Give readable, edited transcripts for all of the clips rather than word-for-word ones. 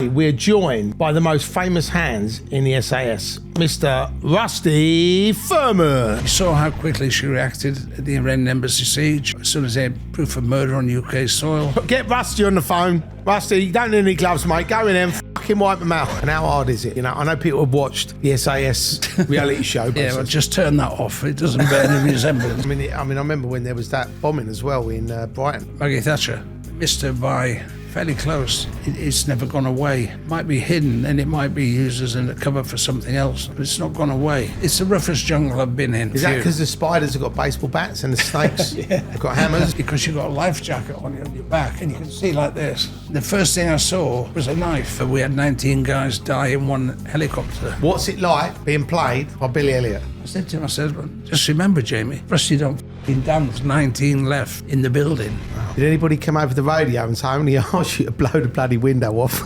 we're joined by the most famous hands in the SAS, Mr. Rusty Firmin. You saw how quickly she reacted at the Iranian embassy siege as soon as they had proof of murder on UK soil. Get Rusty on the phone. Rusty, you don't need any gloves, mate. Go in there and fucking wipe them out. And how hard is it? You know, I know people have watched the SAS reality show. Yeah, well, just turn that off. It doesn't bear any resemblance. I remember when there was that bombing as well in Brighton. Margaret Thatcher missed her by fairly close. It's never gone away. It might be hidden and it might be used as a cover for something else, but it's not gone away. It's the roughest jungle I've been in. Is that because the spiders have got baseball bats and the snakes have got hammers? Because you've got a life jacket on your back and you can see like this. The first thing I saw was a knife. We had 19 guys die in one helicopter. What's it like being played by Billy Elliot? I said to him, well, just remember, Jamie, Rusty don't f***ing dance, 19 left in the building. Wow. Did anybody come over the radio and say, I only asked you to blow the bloody window off?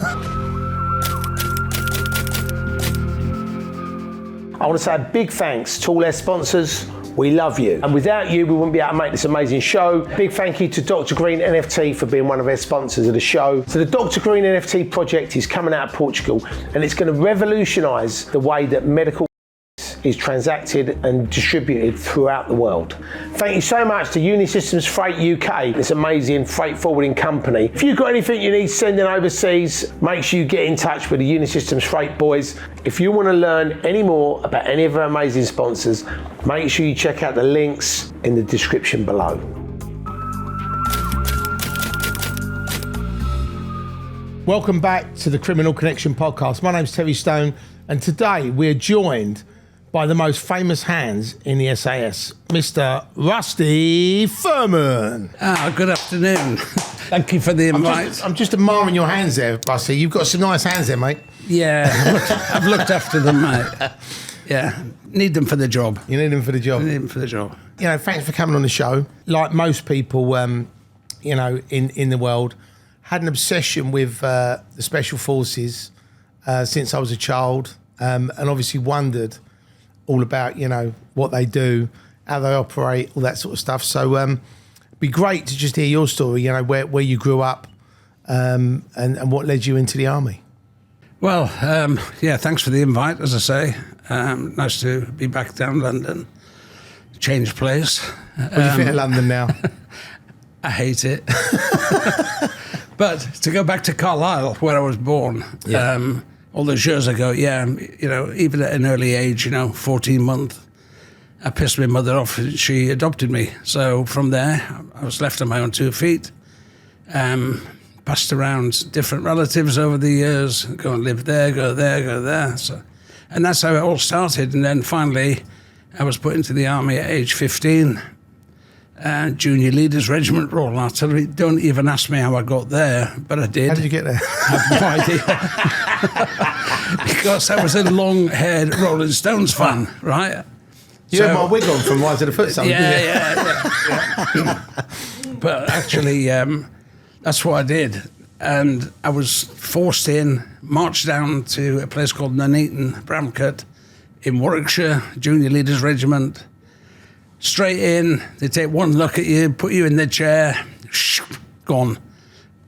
I want to say a big thanks to all our sponsors. We love you. And without you, we wouldn't be able to make this amazing show. Big thank you to Dr. Green NFT for being one of our sponsors of the show. So the Dr. Green NFT project is coming out of Portugal, and it's going to revolutionise the way that medical is transacted and distributed throughout the world. Thank you so much to Unisystems Freight UK, this amazing freight forwarding company. If you've got anything you need sending overseas, make sure you get in touch with the Unisystems Freight boys. If you want to learn any more about any of our amazing sponsors, make sure you check out the links in the description below. Welcome back to the Criminal Connection podcast. My name's Terry Stone, and today we're joined by the most famous hands in the SAS, Mr. Rusty Firmin. Good afternoon. Thank you for the invite. I'm just admiring your hands there, Rusty. You've got some nice hands there, mate. Yeah, I've looked after them, mate. Yeah, need them for the job. You need them for the job? I need them for the job. You know, thanks for coming on the show. Like most people, you know, in the world, had an obsession with the Special Forces since I was a child, and obviously wondered all about, you know, what they do, how they operate, all that sort of stuff. So it'd be great to just hear your story, you know, where you grew up and what led you into the army. Well, yeah, thanks for the invite, as I say. Nice to be back down London, change place. What do you think of London now? I hate it. But to go back to Carlisle, where I was born, all those years ago, you know, even at an early age, you know, 14 months, I pissed my mother off. She adopted me. So from there, I was left on my own 2 feet, passed around different relatives over the years, go and live there, go there, go there. So, and that's how it all started. And then finally, I was put into the army at age 15. Junior Leaders Regiment Royal Artillery. Don't even ask me how I got there, but I did. How did you get there? I have no idea. Because I was a long-haired Rolling Stones fan, right? You had my wig on from Rise of the Foot, something. Yeah. But actually, that's what I did. And I was forced in, marched down to a place called Nuneaton, Bramcote, in Warwickshire, Junior Leaders Regiment. Straight in, they take one look at you, put you in the chair, gone.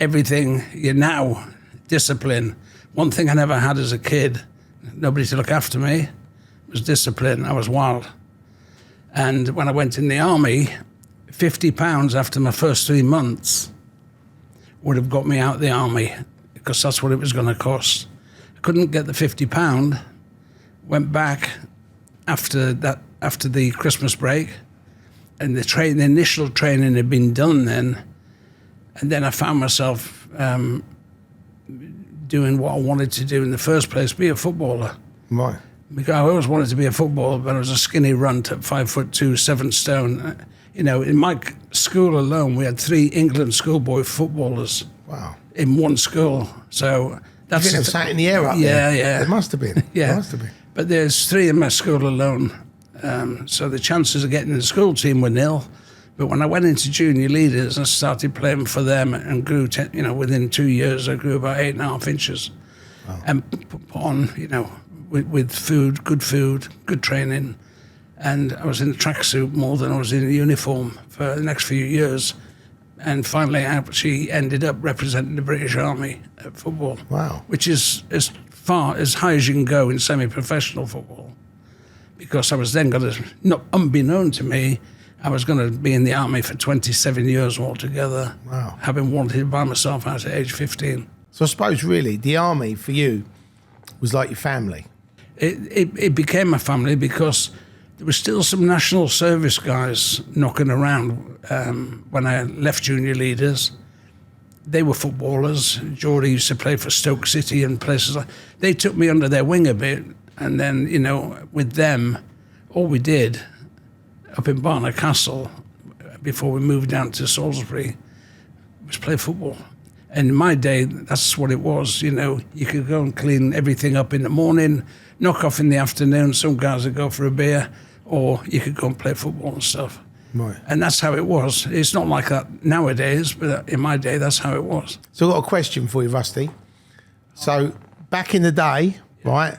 Everything, you're now discipline. One thing I never had as a kid, nobody to look after me, was discipline. I was wild. And when I went in the army, £50 after my first 3 months would have got me out of the army, because that's what it was going to cost. I couldn't get the £50, went back after the Christmas break, and the initial training had been done then, and then I found myself doing what I wanted to do in the first place, be a footballer. Right. Because I always wanted to be a footballer, but I was a skinny runt at 5'2", 7 stone. You know, in my school alone, we had 3 England schoolboy footballers. Wow. In one school. So that's... You think they've sat in the air up there? Yeah. It must have been. Yeah. It must have been. But there's 3 in my school alone. So the chances of getting in the school team were nil. But when I went into junior leaders, I started playing for them and grew, within 2 years, I grew about 8.5 inches. Wow. And put on, with food, good training. And I was in the tracksuit more than I was in the uniform for the next few years. and finally actually ended up representing the British Army at football. Wow. Which is as high as you can go in semi-professional football. Because I was then going to, not unbeknown to me, I was going to be in the army for 27 years altogether. Wow. Having wanted to buy myself out at age 15. So I suppose really the army for you was like your family. It became a family because there were still some national service guys knocking around when I left junior leaders. They were footballers. Geordie used to play for Stoke City and places like. They took me under their wing a bit, and then with them, all we did up in Barnard Castle before we moved down to Salisbury was play football. And in my day, that's what it was. You could go and clean everything up in the morning, knock off in the afternoon. Some guys would go for a beer, or you could go and play football and stuff. Right. And that's how it was. It's not like that nowadays, but in my day, that's how it was. So I've got a question for you, Rusty. So back in the day, right,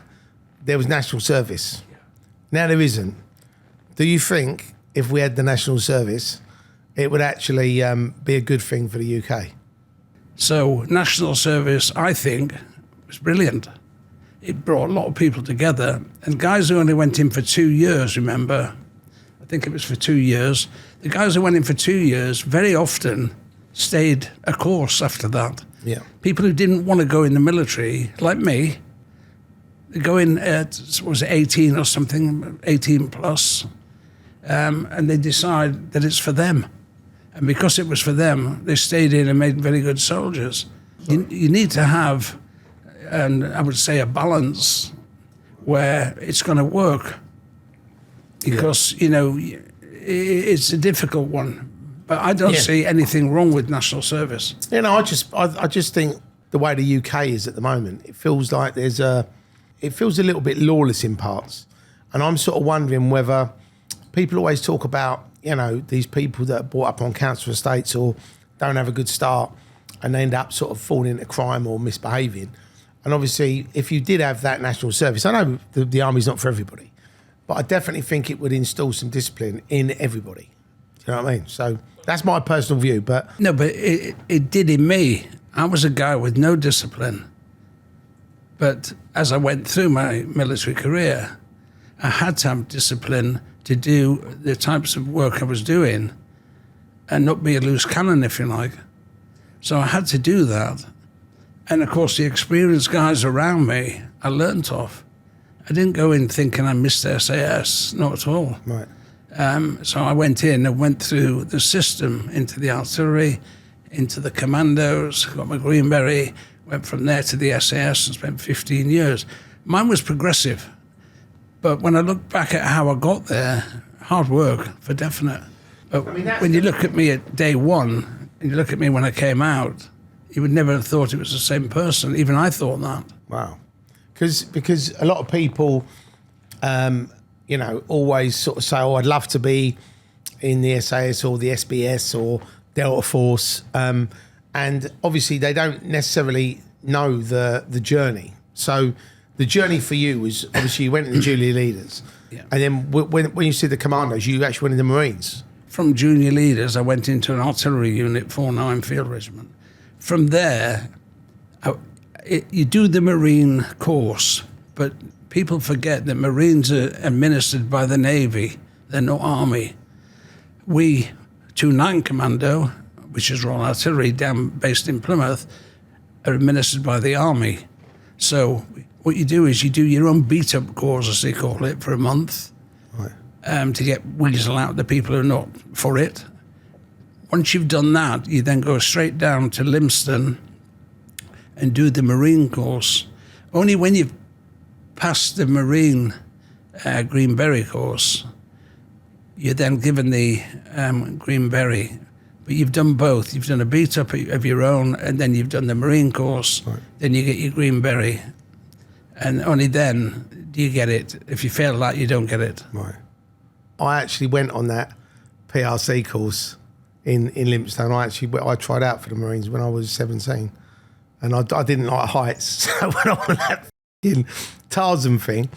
there was national service. Now there isn't. Do you think if we had the national service, it would actually be a good thing for the UK? So national service, I think, was brilliant. It brought a lot of people together. And guys who only went in for 2 years, remember, I think it was for 2 years, the guys who went in for 2 years very often stayed a course after that. Yeah. People who didn't want to go in the military, like me, they go in at, was it 18 or something, 18 plus, and they decide that it's for them. And because it was for them, they stayed in and made very good soldiers. You need to have, and I would say, a balance where it's going to work. Because, it's a difficult one. But I don't see anything wrong with national service. I just think the way the UK is at the moment, it feels like it feels a little bit lawless in parts. And I'm sort of wondering whether people always talk about, these people that are brought up on council estates or don't have a good start and they end up sort of falling into crime or misbehaving. And obviously, if you did have that national service, I know the army's not for everybody, but I definitely think it would instill some discipline in everybody. Do you know what I mean? So that's my personal view. But no, but it did in me. I was a guy with no discipline. But as I went through my military career, I had to have discipline to do the types of work I was doing and not be a loose cannon, if you like. So I had to do that. And of course, the experienced guys around me, I learnt off. I didn't go in thinking I missed SAS, not at all. Right. So I went in and went through the system into the artillery, into the commandos, got my Greenberry, went from there to the SAS and spent 15 years. Mine was progressive. But when I look back at how I got there, hard work for definite. But when you look at me at day one, and you look at me when I came out, you would never have thought it was the same person. Even I thought that. Wow. Because a lot of people, always sort of say, oh, I'd love to be in the SAS or the SBS or Delta Force. And obviously they don't necessarily know the journey. So the journey for you was, obviously you went in the junior leaders. Yeah. And then when you see the commandos, you actually went in the Marines. From junior leaders, I went into an artillery unit, 49 Field Regiment. From there, you do the Marine course, but people forget that Marines are administered by the Navy. They're not Army. We, 2-9 Commando, which is Royal Artillery, based in Plymouth, are administered by the Army. So what you do is you do your own beat-up course, as they call it, for a month, right, to get weasel out the people who are not for it. Once you've done that, you then go straight down to Lympstone and do the Marine course. Only when you've passed the Marine Green Beret course, you're then given the Green Beret. But you've done both. You've done a beat-up of your own, and then you've done the Marine course. Right. Then you get your Green Beret. And only then do you get it. If you fail that, you don't get it. Right. I actually went on that PRC course in Lympstone. I tried out for the Marines when I was 17. And I didn't like heights. So when I went on that fucking Tarzan thing,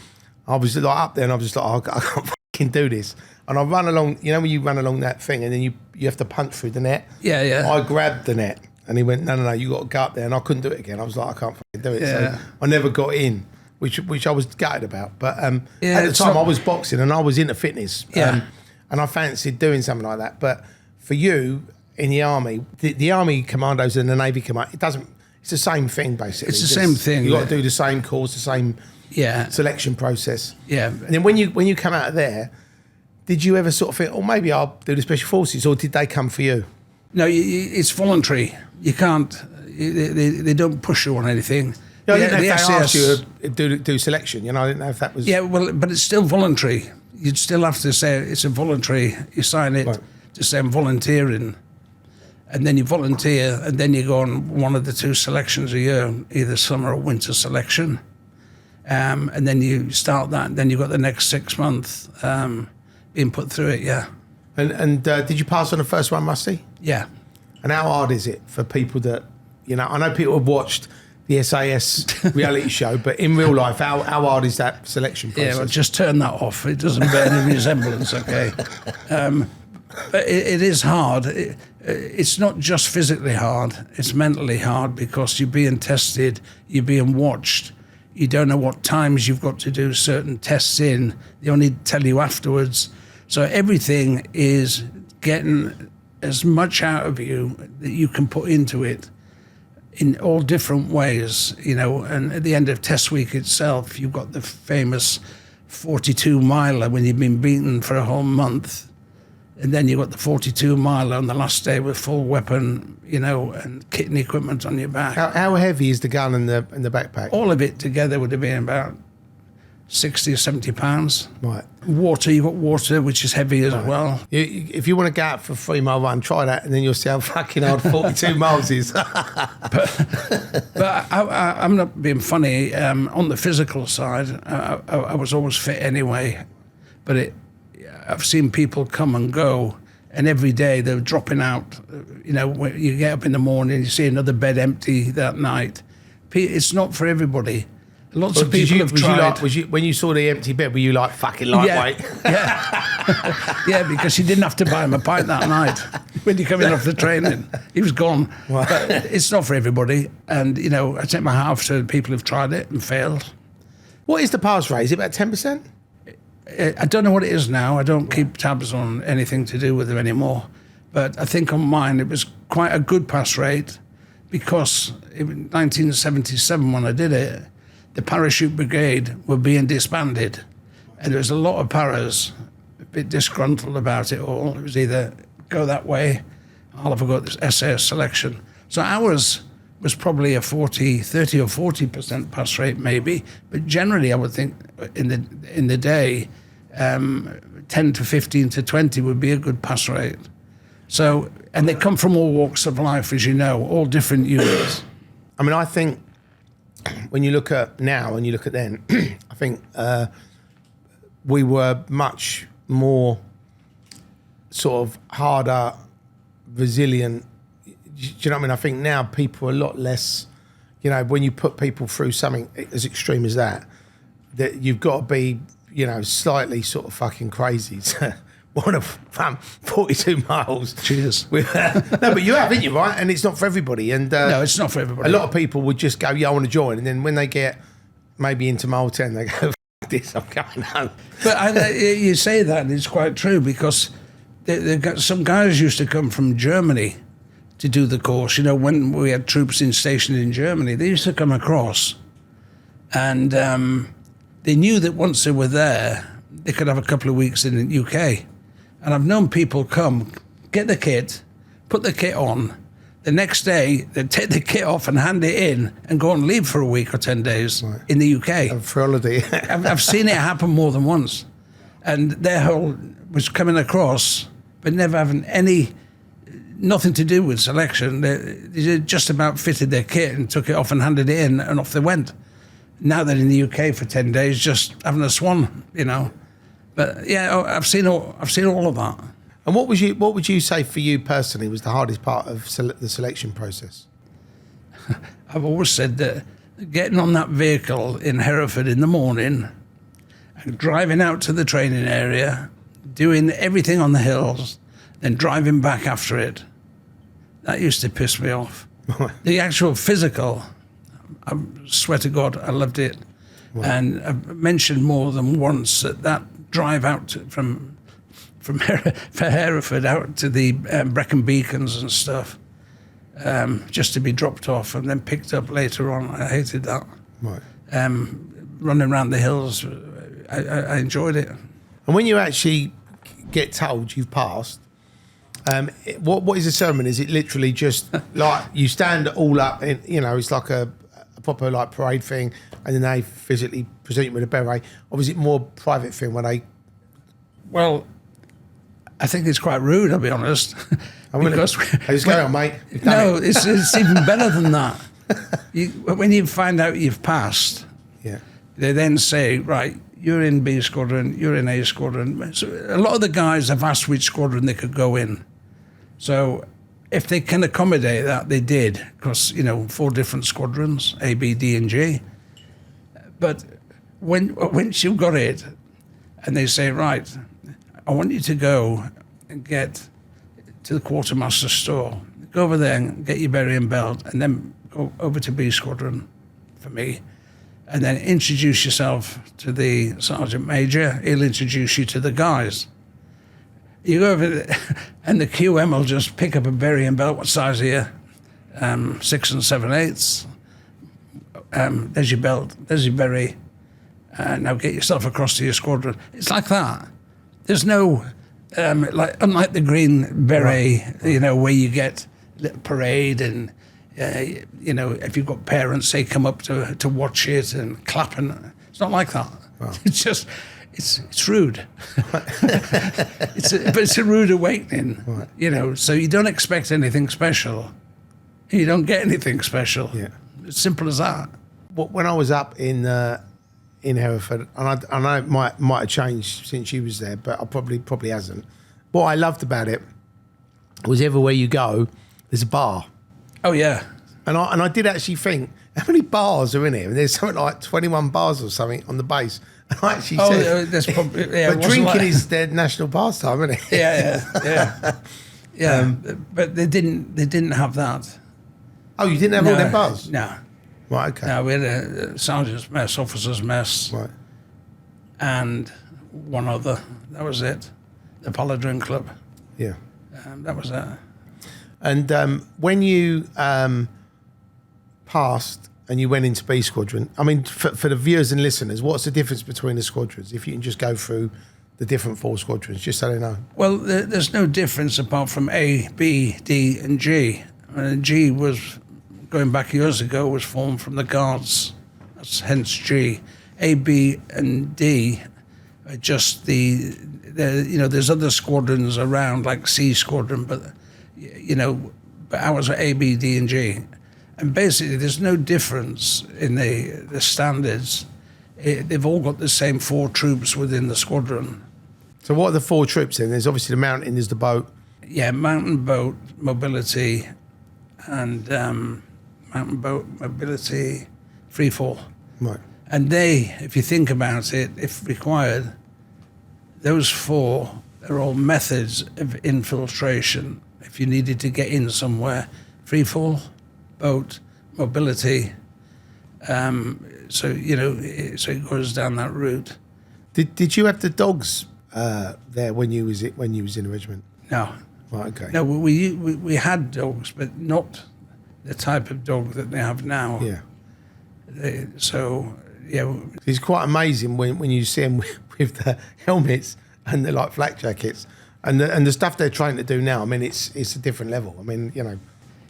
I was like up there and I was just like, I can't fucking do this. and I run along, you know when you run along that thing and then you have to punch through the net? Yeah. I grabbed the net and he went, no, you got to go up there, and I couldn't do it again. I was like, I can't fucking do it. Yeah. So I never got in, which I was gutted about. But at the it's time not- I was boxing and I was into fitness. Yeah. And I fancied doing something like that. But for you, in the Army, the Army commandos and the Navy command, it's the same thing, basically. It's the same thing. You got to do the same course, the same Yeah. selection process. Yeah. And then when you come out of there, did you ever sort of think, oh, maybe I'll do the Special Forces, or did they come for you? No, it's voluntary. You can't. They don't push you on anything. No, I didn't know if they SAS asked you to do selection. You know, I didn't know if that was... Yeah, well, but it's still voluntary. You'd still have to say it's a voluntary. You sign it Right. to say I'm volunteering, and then you volunteer, and then you go on one of the 2 selections a year, either summer or winter selection, and then you start that. And then you've got the next 6 months being put through it. Yeah, And did you pass on the first one, Musty? yeah. And how hard is it for people that, you know, I know people have watched the SAS reality show, but in real life, how hard is that selection process? Yeah, well, just turn that off. It doesn't bear any resemblance, okay? But it is hard. It's not just physically hard, it's mentally hard, because you're being tested, you're being watched. You don't know what times you've got to do certain tests in. They only tell you afterwards. So everything is getting as much out of you that you can put into it in all different ways, you know. And at the end of test week itself, you've got the famous 42 miler when you've been beaten for a whole month. And then you've got the 42 miler on the last day with full weapon, you know, and kit and equipment on your back. How heavy is the gun and the backpack? All of it together would have been about 60 or 70 pounds. Right. Water, you've got water, which is heavy as well. If you want to go out for a 3-mile run, try that, and then you'll see how fucking hard 42 miles is. But I'm not being funny. On the physical side, I was always fit anyway. But I've seen people come and go, and every day they're dropping out. You know, when you get up in the morning, you see another bed empty that night. It's not for everybody. Lots of people have tried. When you saw the empty bed, were you like fucking lightweight? Yeah, yeah, because you didn't have to buy him a pint that night when you're coming off the training. He was gone. Wow. But it's not for everybody. And, you know, I take my hat off to people who've tried it and failed. What is the pass rate? Is it about 10%? I don't know what it is now. I don't keep tabs on anything to do with them anymore. But I think on mine it was quite a good pass rate, because in 1977 when I did it, the parachute brigade were being disbanded, and there was a lot of paras a bit disgruntled about it all. It was either go that way, I'll have got this SAS selection. So ours was probably a 30 or 40% pass rate maybe, but generally I would think in the day 10 to 15 to 20 would be a good pass rate. So, and they come from all walks of life, as you know, all different units. I mean, I think when you look at now and you look at then, I think we were much more sort of harder, resilient. Do you know what I mean? I think now people are a lot less, you know, when you put people through something as extreme as that you've got to be, you know, slightly sort of fucking crazy to want to run 42 miles. Jesus. No, but you have, haven't you, right? And it's not for everybody. And No, it's not for everybody. a lot of people would just go, yeah, I want to join. And then when they get maybe into mile 10, they go, F this, I'm going home. But you say that, and it's quite true, because some guys used to come from Germany to do the course. You know, when we had troops stationed in Germany, they used to come across, and they knew that once they were there, they could have a couple of weeks in the UK. And I've known people come, get the kit, put the kit on. The next day, they'd take the kit off and hand it in and go and leave for a week or 10 days in the UK. For holiday. I've seen it happen more than once. And their whole was coming across, but never having nothing to do with selection. They just about fitted their kit and took it off and handed it in, and off they went. Now they're in the UK for 10 days, just having a swan, you know. But yeah, I've seen all of that. And what would you say for you personally was the hardest part of the selection process? I've always said that getting on that vehicle in Herford in the morning and driving out to the training area, doing everything on the hills, then driving back after it. That used to piss me off. The actual physical, I swear to God, I loved it. Wow. And I've mentioned more than once that drive out from Hereford out to the Brecon Beacons and stuff, just to be dropped off and then picked up later on. I hated that. Right. Running around the hills, I enjoyed it. And when you actually get told you've passed, what is the ceremony? Is it literally just like you stand all up and, you know, it's like a proper like parade thing, and then they physically present you with a beret? Or is it more private thing where they... Well, I think it's quite rude, I'll be honest. Because just go on, mate. No, it's even better than that. When you find out you've passed, yeah, they then say, right, you're in B squadron, you're in A squadron. So a lot of the guys have asked which squadron they could go in. So if they can accommodate that, they did, because, you know, 4 different squadrons, A, B, D, and G. But once you've got it, and they say, right, I want you to go and get to the quartermaster's store, go over there and get your berry and belt, and then go over to B squadron for me, and then introduce yourself to the sergeant major. He'll introduce you to the guys. You go over there, and the QM will just pick up a berry and belt. What size are you? 6 7/8. There's your belt. There's your berry. Now get yourself across to your squadron. It's like that. There's no, unlike the green beret, you know, where you get little parade and, you know, if you've got parents, they come up to watch it and clap, and it's not like that. Wow. It's just, it's rude. But it's a rude awakening, right. You know, so you don't expect anything special. You don't get anything special. Yeah. It's simple as that. Well, when I was up in Hereford, and I know it might have changed since you was there, but I probably hasn't. What I loved about it was everywhere you go, there's a bar. Oh yeah. And I did actually think, how many bars are in here? And there's something like 21 bars or something on the base. And I actually said, there's probably, yeah, but drinking is their national pastime, isn't it? Yeah. But they didn't have that. Oh, you didn't have all them bars? No. Right, okay. No, we had a sergeant's mess, officer's mess, right, and one other. That was it. The Paladin Club. Yeah. That was it. And when you passed and you went into B Squadron, I mean, for the viewers and listeners, what's the difference between the squadrons? If you can just go through the different 4 squadrons, just so they know. Well, there's no difference apart from A, B, D, and G. G was, going back years ago, was formed from the Guards. That's hence G. A, B, and D are just the you know, there's other squadrons around, like C Squadron, but, you know, but ours are A, B, D, and G. And basically, there's no difference in the standards. They've all got the same 4 troops within the squadron. So what are the 4 troops then? There's obviously the mountain, there's the boat. Yeah, mountain boat, mobility, and mountain boat, mobility, free fall. Right. And they, if you think about it, if required, those 4 are all methods of infiltration. If you needed to get in somewhere, free fall, boat, mobility. So, you know, so it goes down that route. Did you have the dogs there when you was in the regiment? No. Right, okay. No, we had dogs, but not the type of dog that they have now. Yeah. So, yeah. It's quite amazing when you see them with the helmets and the like flak jackets and the stuff they're trying to do now. I mean, it's a different level. I mean, you know.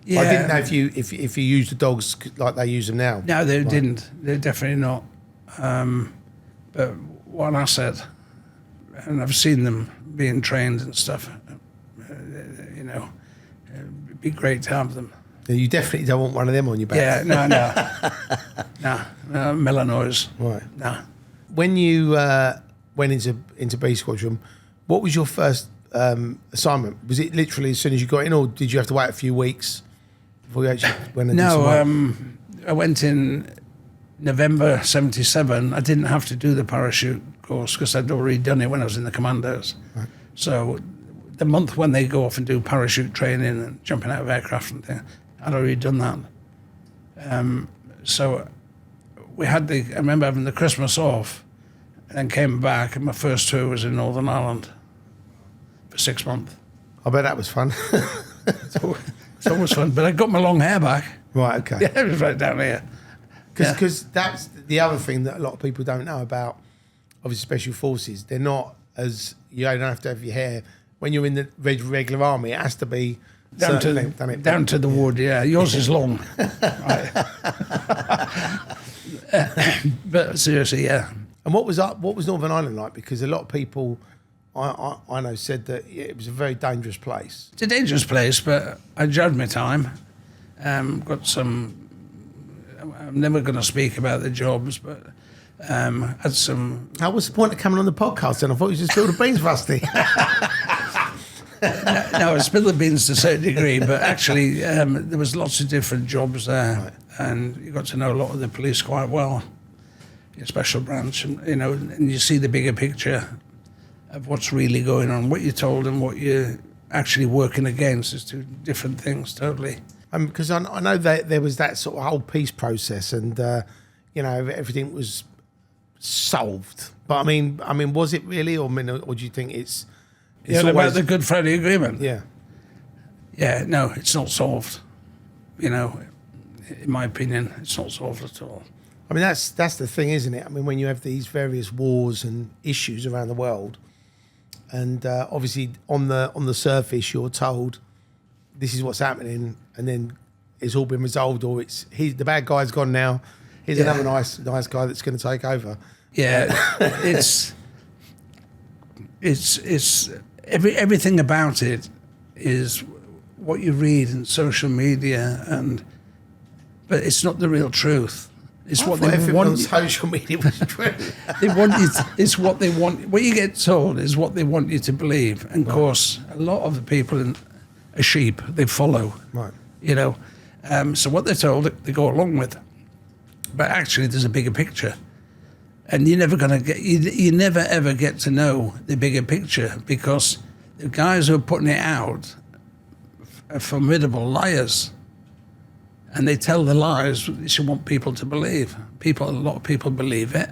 Yeah. I didn't know if you use the dogs like they use them now. No, they didn't. They're definitely not. But what an asset. And I've seen them being trained and stuff. You know, it'd be great to have them. You definitely don't want one of them on your back. Yeah, no, Melanois. Right. No. When you went into B Squadron, what was your first assignment? Was it literally as soon as you got in, or did you have to wait a few weeks before you actually went into I went in November 77. I didn't have to do the parachute course because I'd already done it when I was in the commandos. Right. So the month when they go off and do parachute training and jumping out of aircraft and things, I'd already done that. So we had I remember having the Christmas off and came back, and my first tour was in Northern Ireland for 6 months. I bet that was fun. It's always fun, but I got my long hair back. Right, okay. Yeah, it was right down here. Because that's the other thing that a lot of people don't know about, obviously, Special Forces. They're not as, you don't have to have your hair. When you're in the regular army, it has to be Down to the wood, yeah. Yours is long. Right. But seriously, yeah. And what was Northern Ireland like? Because a lot of people I know said that it was a very dangerous place. It's a dangerous place, but I enjoyed my time. Got some. I'm never going to speak about the jobs, but had some. How was the point of coming on the podcast? And I thought you just spilled the beans, Rusty. No, I spilled the beans to a certain degree, but actually there was lots of different jobs there, right. And you got to know a lot of the police quite well, your special branch, and and you see the bigger picture of what's really going on. What you're told and what you're actually working against is two different things totally. Because I know that there was that sort of whole peace process, and everything was solved. But I mean, was it really, or do you think it's about the Good Friday Agreement? Yeah. Yeah, no, it's not solved. In my opinion, it's not solved at all. I mean, that's the thing, isn't it? I mean, when you have these various wars and issues around the world, and obviously on the surface you're told this is what's happening, and then it's all been resolved, or the bad guy's gone now. Here's another nice guy that's going to take over. Yeah, it's everything about it is what you read in social media, but it's not the real truth. It's what they want. On social media was true. They want you. It's what they want. What you get told is what they want you to believe. And of course, a lot of the people are sheep. They follow. Right. So what they're told, they go along with. But actually, there's a bigger picture, and you're never going to get. You never ever get to know the bigger picture, because the guys who are putting it out are formidable liars. And they tell the lies they want people to believe. A lot of people believe it.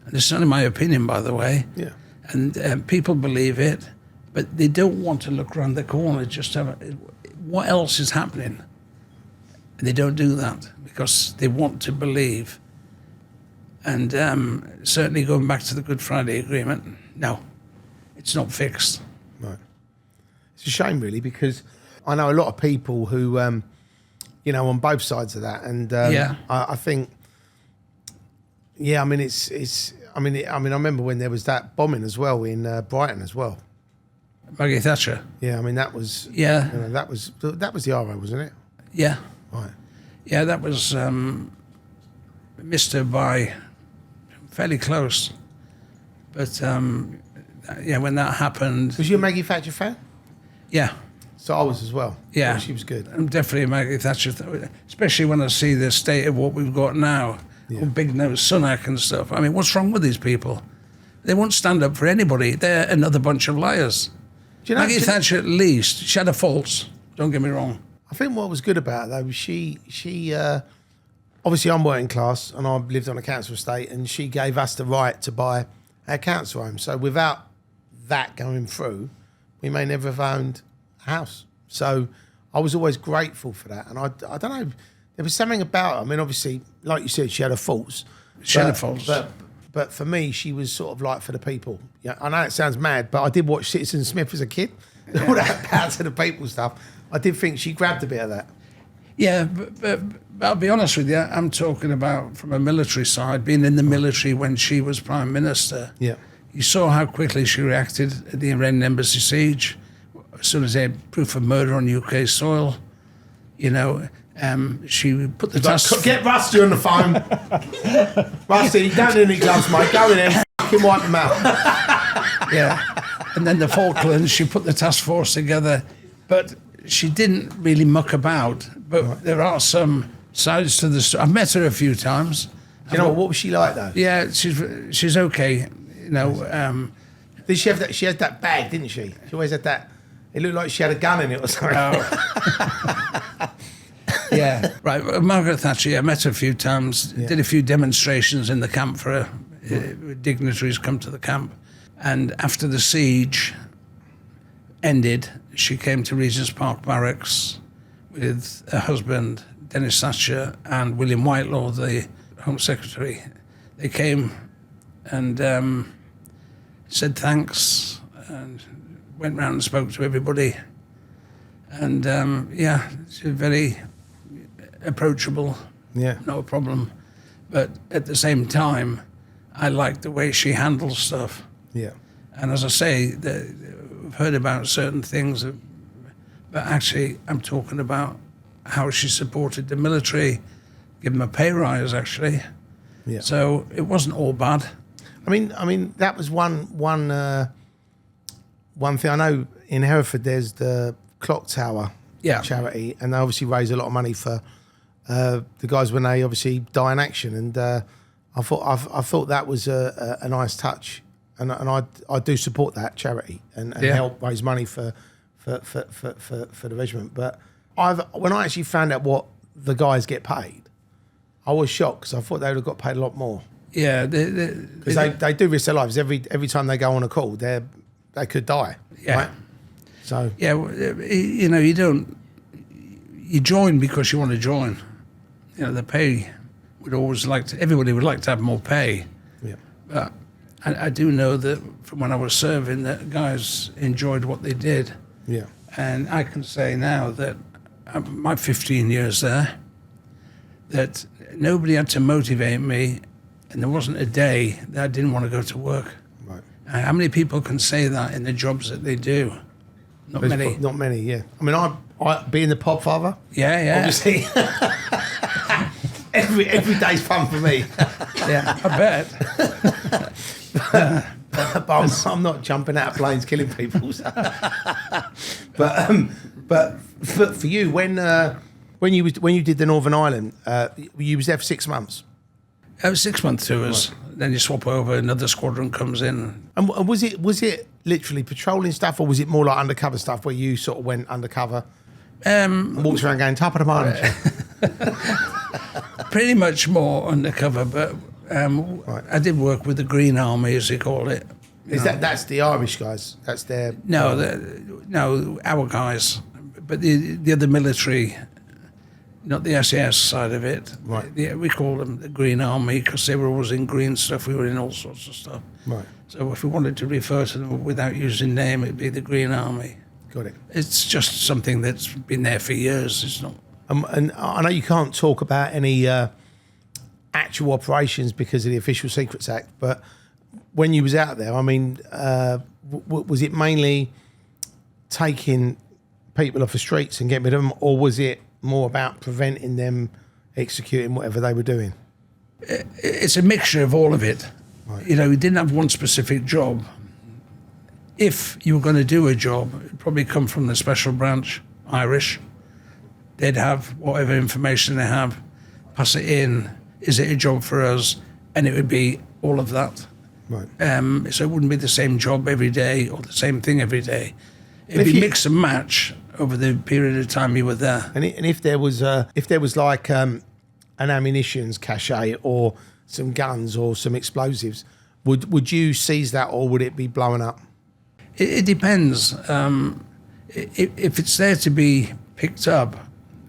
And it's only my opinion, by the way. Yeah. And people believe it, but they don't want to look around the corner just to what else is happening. And they don't do that because they want to believe. And certainly going back to the Good Friday Agreement, no, it's not fixed. Right. It's a shame, really, because I know a lot of people who... on both sides of that, and I think, I mean, I remember when there was that bombing as well in Brighton as well. Margaret Thatcher. Yeah, I mean that was that was the RO, wasn't it? Yeah. Right. Yeah, that was missed her by fairly close, but when that happened, was you a Maggie Thatcher fan? Yeah. So I was as well. Yeah. Oh, she was good. I'm definitely a Margaret Thatcher, especially when I see the state of what we've got now. Yeah. Big nose Sunak and stuff. I mean, what's wrong with these people? They won't stand up for anybody. They're another bunch of liars. Maggie Thatcher, at least, she had her faults. Don't get me wrong. I think what was good about her, though, was she obviously I'm working class and I lived on a council estate, and she gave us the right to buy our council home. So without that going through, we may never have owned house. So I was always grateful for that, and I don't know, there was something about her. I mean, obviously, like you said, she had her faults. But for me, she was sort of like for the people. Yeah, I know it sounds mad, but I did watch Citizen Smith as a kid. Yeah. All that power to the people stuff. I did think she grabbed a bit of that. Yeah, but I'll be honest with you, I'm talking about from a military side, being in the military when she was Prime Minister. Yeah. You saw how quickly she reacted at the Iranian embassy siege. As soon as they had proof of murder on UK soil, she put the task... Get Rusty on the phone. Rusty, you don't need any gloves, mate. Go in there and fucking wipe them out. Yeah. And then the Falklands, she put the task force together. But she didn't really muck about. But there are some sides to the story. I've met her a few times. Do you know what was she like, though? Yeah, she's okay. Did she have that? She had that bag, didn't she? She always had that. It looked like she had a gun in it or something. Oh. Yeah, right. Well, Margaret Thatcher, I met her a few times, did a few demonstrations in the camp for her. Dignitaries come to the camp. And after the siege ended, she came to Regent's Park Barracks with her husband, Dennis Thatcher, and William Whitelaw, the Home Secretary. They came and said thanks and went round and spoke to everybody. And she was very approachable, no problem. But at the same time, I liked the way she handles stuff. Yeah. And as I say, I've heard about certain things, but actually I'm talking about how she supported the military, give them a pay rise, actually. Yeah. So it wasn't all bad. I mean that was one thing. I know in Herford there's the Clock Tower charity, and they obviously raise a lot of money for the guys when they obviously die in action. And I thought that was a nice touch, and I do support that charity and help raise money for the regiment. But when I actually found out what the guys get paid, I was shocked because I thought they would have got paid a lot more. Yeah, because they do risk their lives every time they go on a call. They could die. Yeah. Right? So yeah, you know, you join because you want to join. You know, the pay would always everybody would like to have more pay. Yeah. But I do know that from when I was serving, that guys enjoyed what they did. Yeah. And I can say now that my 15 years there, that nobody had to motivate me, and there wasn't a day that I didn't want to go to work. Right. How many people can say that in the jobs that they do? Not many. Not many, yeah. I mean, I being the Podfather. Yeah. Obviously. every day's fun for me. Yeah, I bet. but I'm not jumping out of planes killing people. So. But for you, when you did the Northern Ireland, you was there for 6 months. It was 6 month tours. Right. Then you swap over, another squadron comes in. And was it literally patrolling stuff, or was it more like undercover stuff where you sort of went undercover and walked around going top of the morning? Pretty much more undercover, but I did work with the Green Army, as they call it. That's the Irish guys? That's their... No, our guys. But the other military, not the SAS side of it. Right. We call them the Green Army because they were always in green stuff. We were in all sorts of stuff. Right. So if we wanted to refer to them without using name, it'd be the Green Army. Got it. It's just something that's been there for years. It's not... and I know you can't talk about any actual operations because of the Official Secrets Act, but when you was out there, I mean, was it mainly taking people off the streets and getting rid of them, or was it more about preventing them executing whatever they were doing? It's a mixture of all of it. Right. You know, we didn't have one specific job. If you were going to do a job, it'd probably come from the special branch, Irish. They'd have whatever information they have, pass it in. Is it a job for us? And it would be all of that. Right. So it wouldn't be the same job every day or the same thing every day. It'd be mix and match over the period of time you were there. And if there was like an ammunitions cache or some guns or some explosives, would you seize that, or would it be blowing up? It depends. If it's there to be picked up,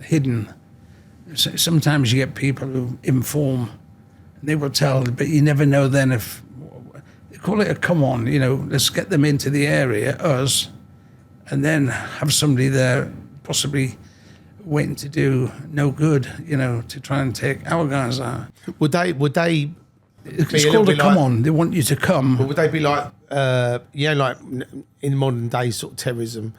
hidden, sometimes you get people who inform. They will tell, but you never know then if... They call it a come on, you know, let's get them into the area, us, and then have somebody there possibly waiting to do no good, you know, to try and take our guys out. Would they it's called a come on. They want you to come. But would they be like, like in modern day sort of terrorism,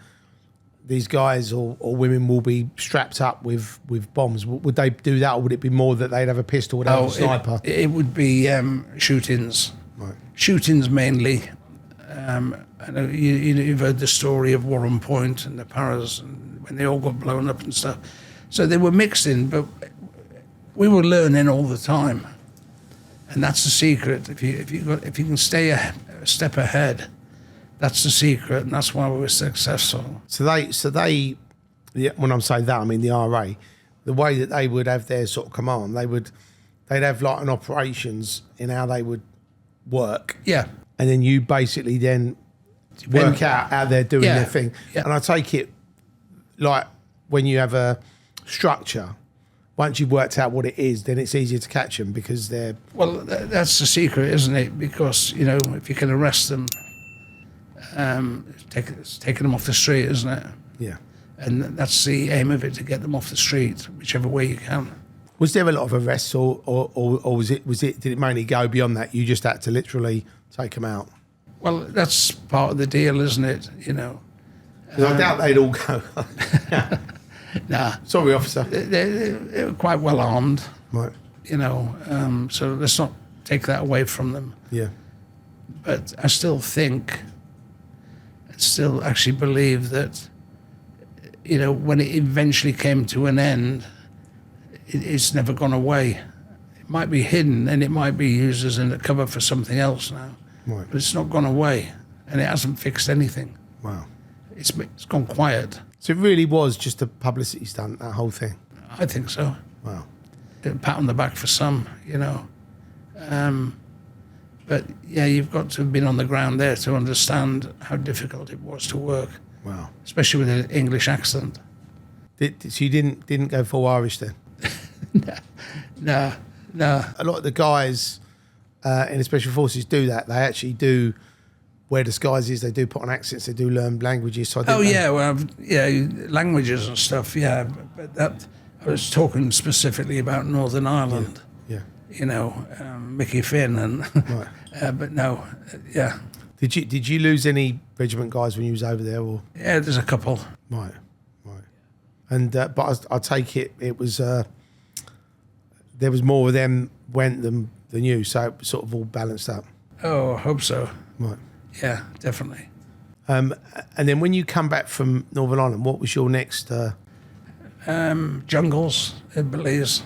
these guys or women will be strapped up with bombs? Would they do that, or would it be more that they'd have a pistol or a sniper? It would be shootings. Right. Shootings mainly. I know you've heard the story of Warren Point and the Paras, and when they all got blown up and stuff. So they were mixed in, but we were learning all the time, and that's the secret. If you can stay a step ahead, That's the secret, and that's why we were successful. So they, yeah, when I'm saying that, I mean the RA, the way that they would have their sort of command, they'd have like an operations in how they would work. Yeah. And then you basically then work out how they're doing their thing. Yeah. And I take it like when you have a structure, once you've worked out what it is, then it's easier to catch them because they're... Well, that's the secret, isn't it? Because, you know, if you can arrest them, it's taking them off the street, isn't it? Yeah. And that's the aim of it, to get them off the street, whichever way you can. Was there a lot of arrests, or was it? Did it mainly go beyond that? You just had to literally take them out. Well, that's part of the deal, isn't it? You know. 'Cause I doubt they'd all go. Nah. Sorry, officer. They were quite well armed, Right. you know. So let's not take that away from them. Yeah. But I still think, and still actually believe that, you know, when it eventually came to an end, it's never gone away. It might be hidden and it might be used as a cover for something else now. Right. But it's not gone away, and it hasn't fixed anything. Wow. It's gone quiet. So it really was just a publicity stunt, that whole thing. I think so. Wow. A pat on the back for some, you know. But yeah, you've got to have been on the ground there to understand how difficult it was to work, Wow. especially with an English accent. So you didn't go full Irish then? No. A lot of the guys in the special forces do that. They actually do wear disguises. They do put on accents. They do learn languages. So languages and stuff. Yeah, but that I was talking specifically about Northern Ireland. Yeah. You know, Mickey Finn and. Right. But no, yeah. Did you lose any regiment guys when you was over there, or? Yeah, there's a couple. Right. And but I take it was there was more of them went than you, so it sort of all balanced up. Oh, I hope so. Right. Yeah, definitely. And then when you come back from Northern Ireland, what was your next? Jungles in Belize.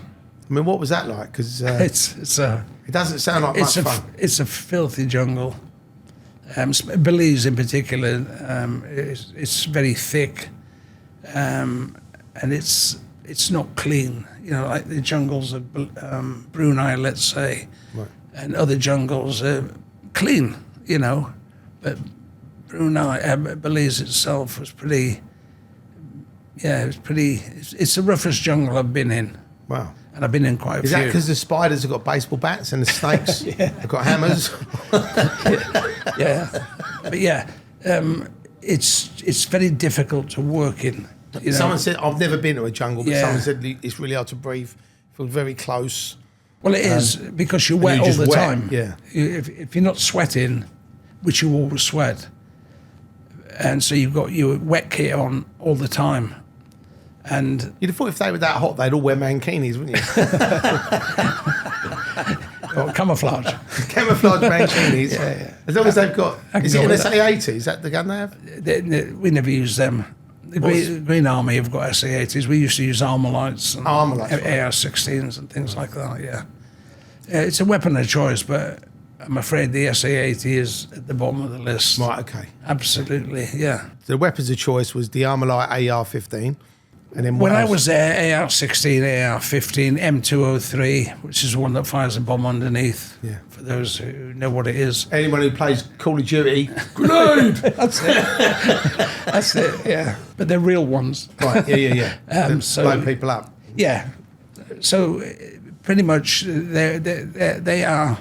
I mean, what was that like? Because It's a it doesn't sound like much fun. It's a filthy jungle. Belize in particular, it's very thick, and it's not clean. You know, like the jungles of Brunei, let's say, Right. and other jungles are clean. You know, but Belize itself was pretty. Yeah, it was pretty. It's the roughest jungle I've been in. Wow. And I've been in quite a few. Is that because the spiders have got baseball bats and the snakes have got hammers? Yeah, but yeah, it's very difficult to work in. You know? Someone said, I've never been to a jungle, but Yeah. someone said it's really hard to breathe. Feels very close. Well, it is because you're wet you're all just the wet, time. yeah. If you're not sweating, which you always sweat, and so you've got your wet kit on all the time, and You'd have thought if they were that hot, they'd all wear mankinis, wouldn't you? camouflage. Camouflage mankinis. Yeah. As long as they've got... can Is go it an with that. SA-80? Is that the gun they have? We never use them. The Green Army have got SA-80s. We used to use Armalites and Armalites, right. AR-16s and things like that, yeah. It's a weapon of choice, but I'm afraid the SA-80 is at the bottom of the list. Right, okay. Absolutely, yeah. The weapons of choice was the Armalite AR-15. And then When what I else? was there, AR-16, AR-15, M203, which is the one that fires a bomb underneath, Yeah. for those who know what it is. Anyone who plays Call of Duty, grenade! That's it. That's it, yeah. But they're real ones. Right, yeah. So- Blow people up. Yeah. So pretty much they are,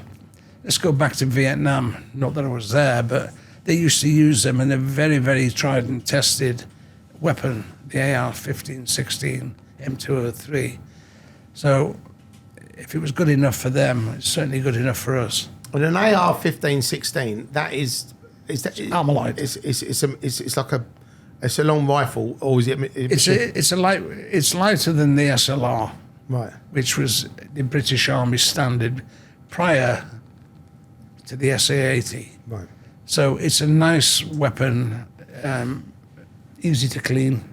let's go back to Vietnam, not that I was there, but they used to use them, and they're very, very tried and tested weapon, the AR-15, 16, M203. So if it was good enough for them, it's certainly good enough for us. And an AR-15, 16, that is that Armalite. It's like it's a long rifle, or is it? It's lighter than the SLR, right. which was the British Army standard prior to the SA-80. Right. So it's a nice weapon, easy to clean,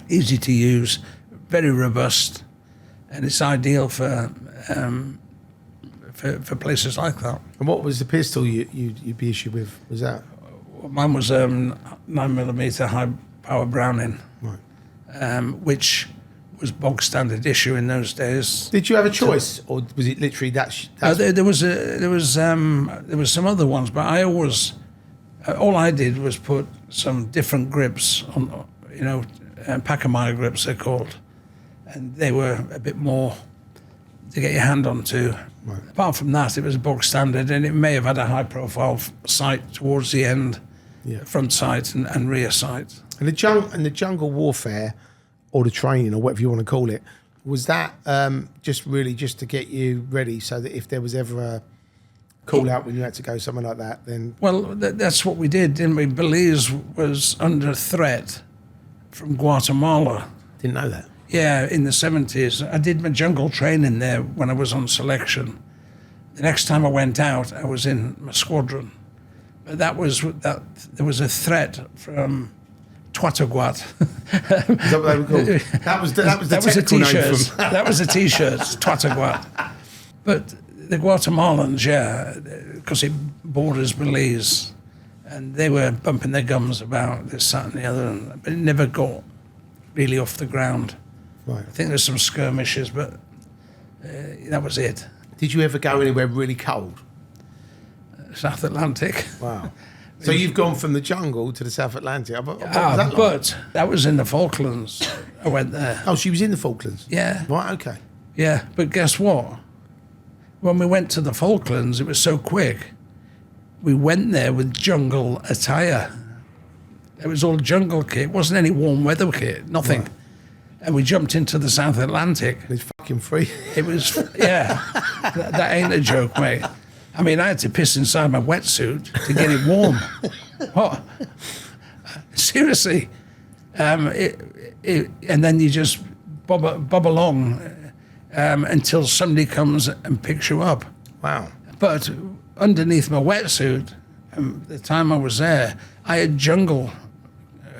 easy to use, very robust, and it's ideal for places like that. And what was the pistol you'd be issued with? Was that? Mine was 9mm high power Browning, which was bog standard issue in those days. Did you have a choice, or was it literally that? There was some other ones, but I always all I did was put some different grips on, Pacamaya grips they're called, and they were a bit more to get your hand onto. Right. Apart from that, it was bog standard, and it may have had a high profile sight towards the end, front sight and rear sight. And the jungle warfare, or the training, or whatever you want to call it, was that just to get you ready, so that if there was ever a call out when you had to go somewhere like that, then... Well, that's what we did, didn't we? Belize was under threat from Guatemala. Didn't know that. Yeah, in the 70s. I did my jungle training there when I was on selection. The next time I went out, I was in my squadron. But there was a threat from Twataguat. Is that what they were called? That was the technical name from... That was a T-shirt, Twataguat. But the Guatemalans, because it borders Belize, and they were bumping their gums about this, that, and the other, but it never got really off the ground. Right. I think there's some skirmishes, but that was it. Did you ever go anywhere really cold? South Atlantic. Wow. So you've gone from the jungle to the South Atlantic. But that was in the Falklands. I went there. Oh, she was in the Falklands? Yeah. Right, okay. Yeah, but guess what? When we went to the Falklands, it was so quick. We went there with jungle attire. It was all jungle kit. It wasn't any warm weather kit, nothing. Right. And we jumped into the South Atlantic. It's fucking free. It was, that ain't a joke, mate. I mean, I had to piss inside my wetsuit to get it warm. What? Seriously. And then you just bob along until somebody comes and picks you up. Wow. But underneath my wetsuit, the time I was there, I had jungle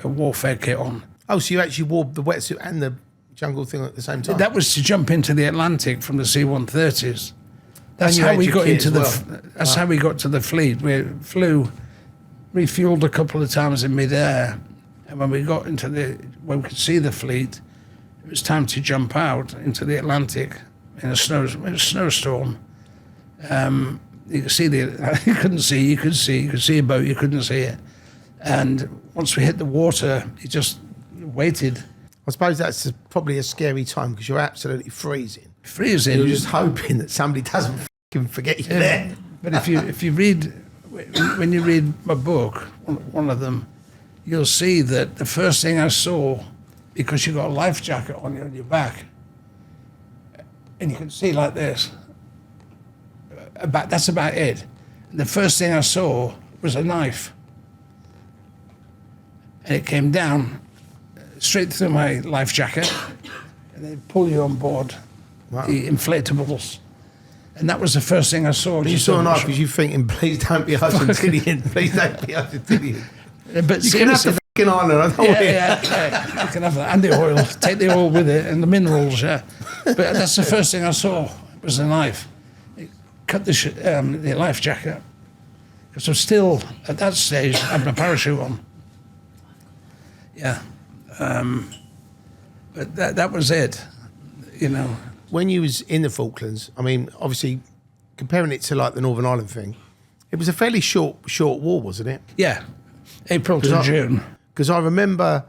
warfare kit on. Oh, so you actually wore the wetsuit and the jungle thing at the same time? That was to jump into the Atlantic from the C-130s. That's how we got into That's how we got to the fleet. We flew, refueled a couple of times in midair, and when we got when we could see the fleet, it was time to jump out into the Atlantic in a snowstorm. You could see you couldn't see. You could see a boat. You couldn't see it. And once we hit the water, you just waited. I suppose that's probably a scary time because you're absolutely freezing. Freezing. You're just hoping that somebody doesn't fucking forget you there. But if you read, when you read my book, one of them, you'll see that the first thing I saw, because you got a life jacket on your back, and you can see like this. That's about it. And the first thing I saw was a knife, and it came down straight through my life jacket, and they pull you on board. Wow. The inflatables. And that was the first thing I saw. You saw a knife because you're thinking, please don't be Argentinian, please don't be Argentinian. But you can have the fucking island, I don't want it. Yeah, you can have that. And the oil, take the oil with it, and the minerals, yeah. But that's the first thing I saw, was a knife. It cut the life jacket. Because I'm still, at that stage, I had my parachute on. Yeah. But that was it, When you was in the Falklands, I mean, obviously, comparing it to like the Northern Ireland thing, it was a fairly short war, wasn't it? Yeah, April to June. Because I remember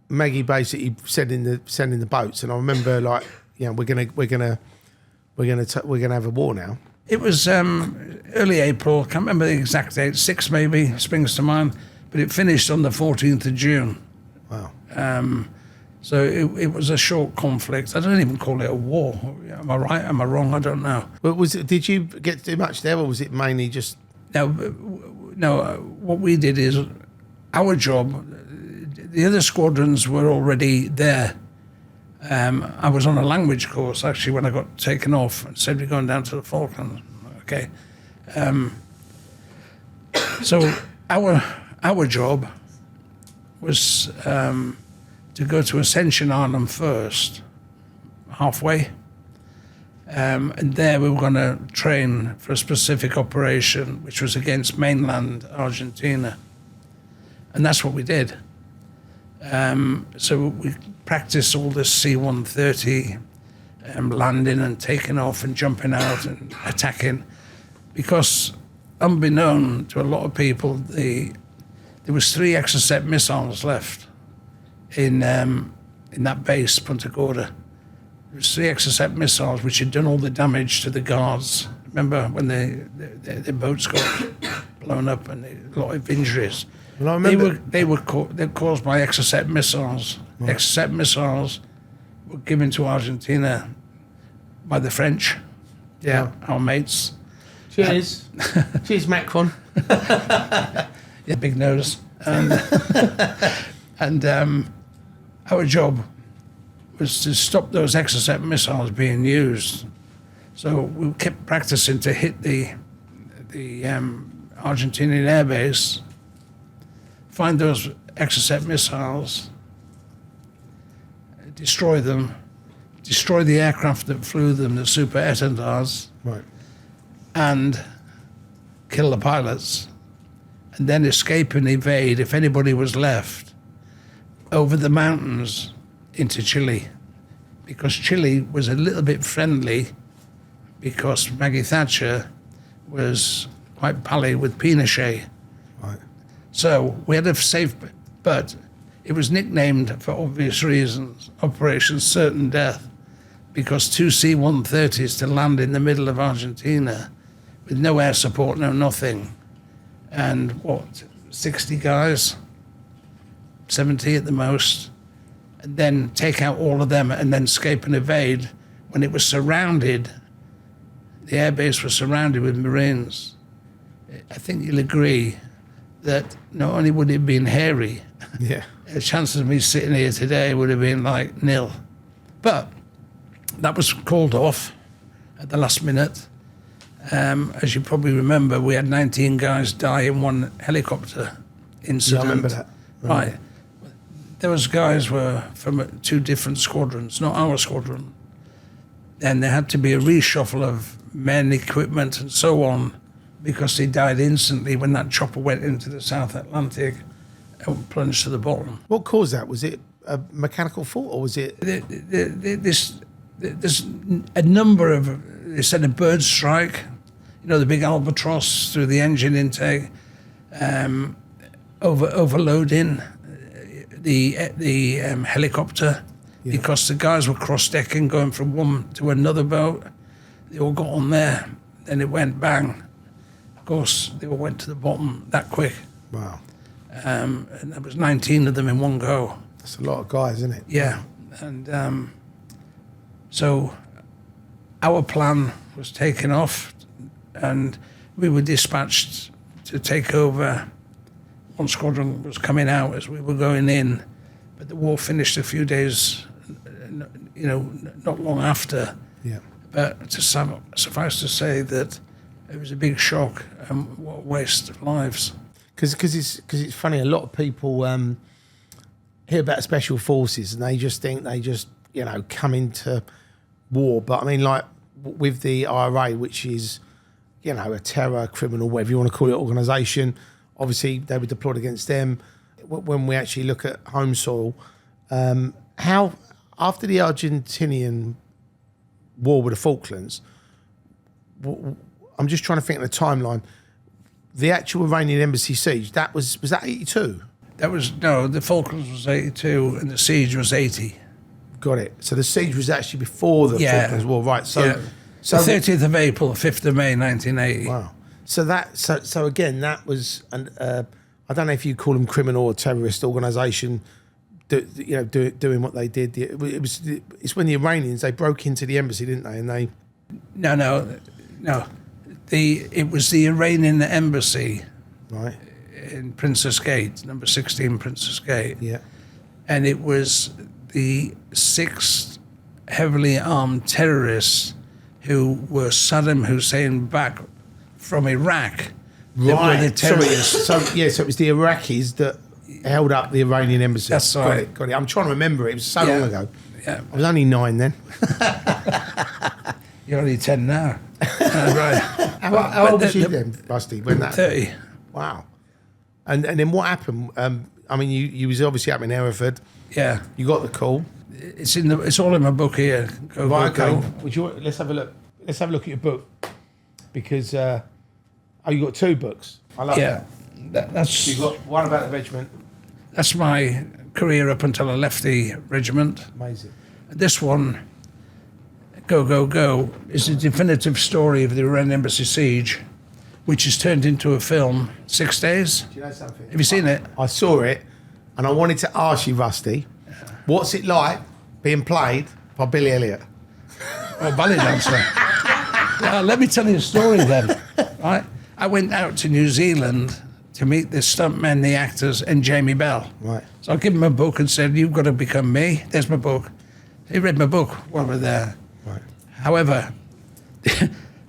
Maggie basically sending the boats, and I remember like, we're gonna have a war now. It was early April. Can't remember the exact date. 6 maybe springs to mind, but it finished on the 14th of June. Wow. So it was a short conflict. I don't even call it a war. Am I right? Am I wrong? I don't know. But did you get to do much there, or was it mainly just... No, what we did is, our job, the other squadrons were already there. I was on a language course, actually, when I got taken off and said, we're going down to the Falklands. Okay. So our job was... to go to Ascension Island first, halfway, And there we were going to train for a specific operation, which was against mainland Argentina. And that's what we did. So we practiced all this C-130 landing and taking off and jumping out and attacking, because unbeknown to a lot of people, there was 3 Exocet missiles left in that base, Punta Gorda. There was 3 Exocet missiles which had done all the damage to the guards. Remember when the boats got blown up and a lot of injuries? Well, I remember They were caused by Exocet missiles. Right. Exocet missiles were given to Argentina by the French. Yeah, our mates. Cheers. Cheers, Macron. Yeah, big nose. And our job was to stop those Exocet missiles being used. So we kept practicing to hit the Argentinian air base, find those Exocet missiles, destroy them, destroy the aircraft that flew them, the Super Etendards, Right. and kill the pilots, and then escape and evade, if anybody was left, over the mountains into Chile, because Chile was a little bit friendly, because Maggie Thatcher was quite pally with Pinochet. Right. So we had a safe, but it was nicknamed, for obvious reasons, Operation Certain Death, because 2 C-130s to land in the middle of Argentina with no air support, no nothing. And 60 guys, 70 at the most, and then take out all of them and then escape and evade. When it was surrounded, the airbase was surrounded with Marines. I think you'll agree that not only would it have been hairy, Yeah. the chances of me sitting here today would have been like nil. But that was called off at the last minute. As you probably remember, we had 19 guys die in one helicopter incident. Yeah, I remember that. Right. Those guys were from 2 different squadrons, not our squadron. And there had to be a reshuffle of men, equipment, and so on, because they died instantly when that chopper went into the South Atlantic and plunged to the bottom. What caused that? Was it a mechanical fault, or was it? There's a number of, they said a bird strike, the big albatross through the engine intake, overloading the helicopter, because the guys were cross-decking, going from one to another boat. They all got on there, then it went bang. Of course, they all went to the bottom that quick. Wow. And there was 19 of them in one go. That's a lot of guys, isn't it? Yeah, and so our plan was taken off, and we were dispatched to take over. One squadron was coming out as we were going in, but the war finished a few days, not long after. Yeah. But to suffice to say that it was a big shock, and what a waste of lives. Because it's funny, a lot of people hear about special forces and they just think they just come into war. But I mean, like with the IRA, which is a terror, criminal, whatever you want to call it, organisation. Obviously, they were deployed against them. When we actually look at home soil, how after the Argentinian war with the Falklands, I'm just trying to think of the timeline. The actual Iranian embassy siege, was that 82? The Falklands was 82 and the siege was 80. Got it. So the siege was actually before the Falklands War, right? So, the 30th of April, 5th of May, 1980. Wow. So again, that was I don't know if you call them criminal or terrorist organisation, doing what they did. It's when the Iranians, they broke into the embassy, didn't they? And they No. It was the Iranian embassy, right, in Princess Gate, number 16 Princess Gate. Yeah. And it was the 6 heavily armed terrorists who were Saddam Hussein back from Iraq. Right. The terrorists. So it was the Iraqis that held up the Iranian embassy. That's right. Got it. I'm trying to remember. It was so long ago. Yeah. I was only 9 then. You're only 10 now. Right. How old was you then, Rusty, when that 30. Wow. And then what happened? I mean, you was obviously up in Herford. Yeah. You got the call. It's all in my book here. Right, okay. Let's have a look. Let's have a look at your book. Because, you got 2 books. I love that. That's You've got one about the regiment. That's my career up until I left the regiment. Amazing. This one, Go, Go, Go, is a definitive story of the Iranian embassy siege, which is turned into a film, 6 days. Do you know something? Have you seen it? I saw it, and I wanted to ask you, Rusty, what's it like being played by Billy Elliot? Oh, ballet dancer. Let me tell you a story then. Right? I went out to New Zealand to meet the stuntmen, the actors, and Jamie Bell. Right. So I gave him a book and said, "You've got to become me." There's my book. He read my book while we're there. Right. However,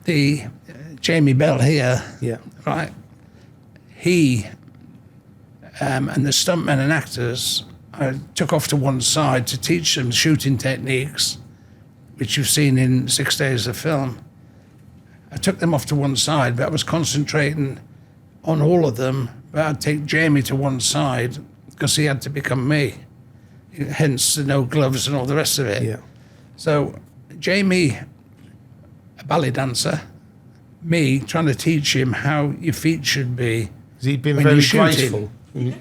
the Jamie Bell here, Yeah. right, he and the stuntmen and actors, I took off to one side to teach them shooting techniques, which you've seen in 6 days of film. I took them off to one side, but I was concentrating on all of them, but I'd take Jamie to one side because he had to become me, hence the no gloves and all the rest of it. Yeah. So Jamie, a ballet dancer, me trying to teach him how your feet should be. Has he been when very you're shooting. graceful?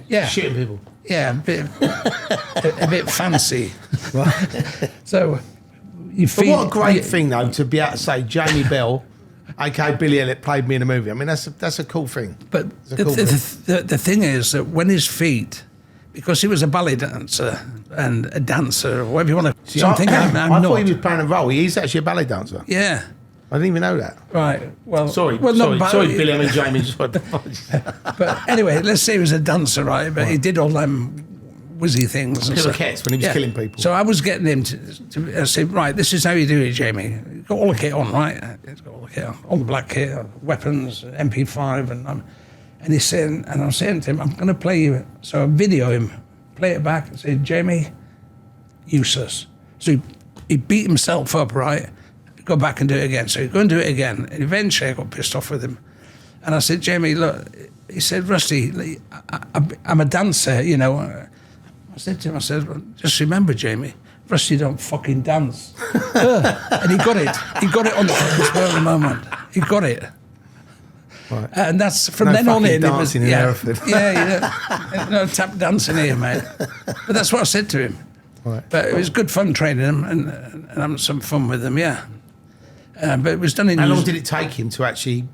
Yeah. Shooting people. Yeah, a bit fancy. Right. So your But feet. what a great thing, though, to be able to say Jamie Bell, aka Billy Elliot, played me in a movie. I mean, that's a cool thing. But It's a cool thing. the thing is that when his feet, because he was a ballet dancer and a dancer, or whatever you want to. See, Something I'm I not. thought he was playing a role. He's actually a ballet dancer. Yeah. I didn't even know that. Right. Well. Sorry, Well, sorry, not sorry, ballet- Billy. I mean, Jamie. Sorry. But anyway, let's say he was a dancer, right? But he did all them whizzy things. And stuff. Pirouettes when he was killing people. So I was getting him to say, right, this is how you do it, Jamie. You've got all the kit on, right? He's got all the kit on, all the black kit, weapons, MP5, and he's saying, and I'm saying to him, I'm going to play you. So I video him, play it back, and say, Jamie, useless. So he beat himself up, right? Go back and do it again. So he'd go and do it again. And eventually I got pissed off with him. And I said, Jamie, look, he said, Rusty, I'm a dancer, you know. I said to him, just remember, Jamie, Rusty don't fucking dance. And he got it. He got it on the spur of the moment. He got it. Right. And that's from No then on fucking in. dancing in Hereford. Yeah, no tap dancing here, mate. But that's what I said to him. Right. But it was good fun training him and having some fun with him, yeah. But it was done in How long did it take him to actually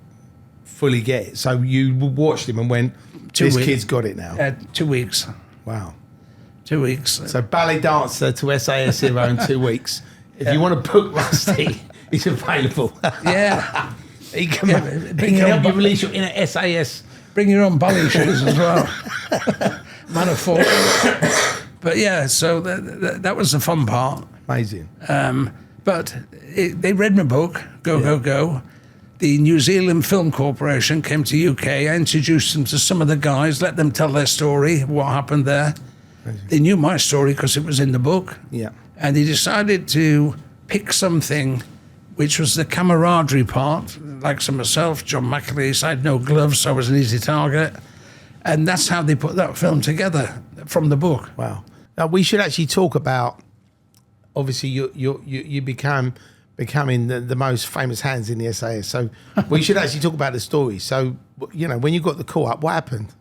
fully get it? So you watched him and went, this kid's got it now. 2 weeks. Wow. 2 weeks. So ballet dancer to SAS Hero in 2 weeks. If you want to book Rusty, he's available. Yeah. He can, bring he your can own help you release your inner SAS. Bring your own ballet shoes as well. Man of force. But yeah, so that was the fun part. Amazing. But they read my book, Go, Go, Go. The New Zealand Film Corporation came to UK. I introduced them to some of the guys, let them tell their story, what happened there. Amazing. They knew my story because it was in the book. Yeah. And they decided to pick something which was the camaraderie part, like so myself, John McAleese, I had no gloves, so I was an easy target. And that's how they put that film together from the book. Wow. Now, we should actually talk about, obviously, you becoming the most famous hands in the SAS. So we should actually talk about the story. So, you know, when you got the call up, what happened?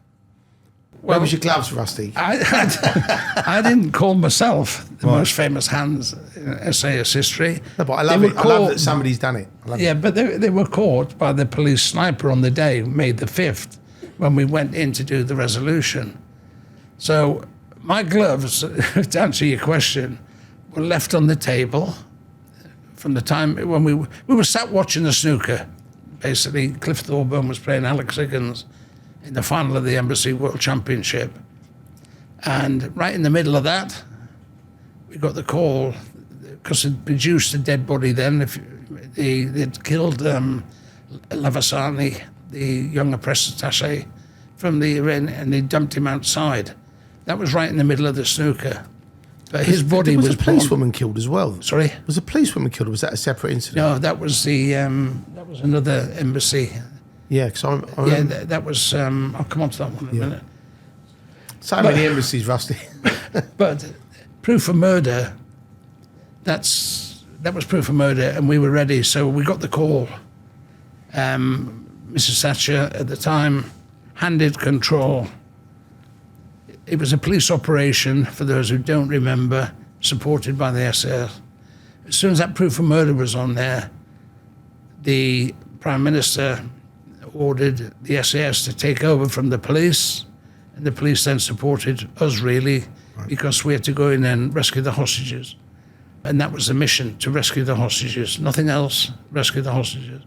Where was your gloves, Rusty? I didn't call myself the most famous hands in SAS history. No, but I love it. I love that somebody's done it. I love it. But they were caught by the police sniper on the day, May the 5th, when we went in to do the resolution. So my gloves, to answer your question, were left on the table from the time when we were sat watching the snooker. Basically, Cliff Thorburn was playing Alex Higgins in the final of the Embassy World Championship. And right in the middle of that, we got the call, because it produced a dead body then. They'd killed Lavasani, the young press attaché from the Iranian, and they dumped him outside. That was right in the middle of the snooker. But his body was a policewoman killed as well. Sorry? Was a policewoman killed, or was that a separate incident? No, that was another embassy. Yeah, because that was. I'll come on to that one in a minute. So many embassies, Rusty. But proof of murder. That was proof of murder, and we were ready. So we got the call. Mrs. Thatcher at the time handed control. It was a police operation, for those who don't remember, supported by the SAS. As soon as that proof of murder was on there, the Prime Minister ordered the SAS to take over from the police, and the police then supported us, really, because we had to go in and rescue the hostages. And that was the mission, to rescue the hostages. Nothing else, rescue the hostages.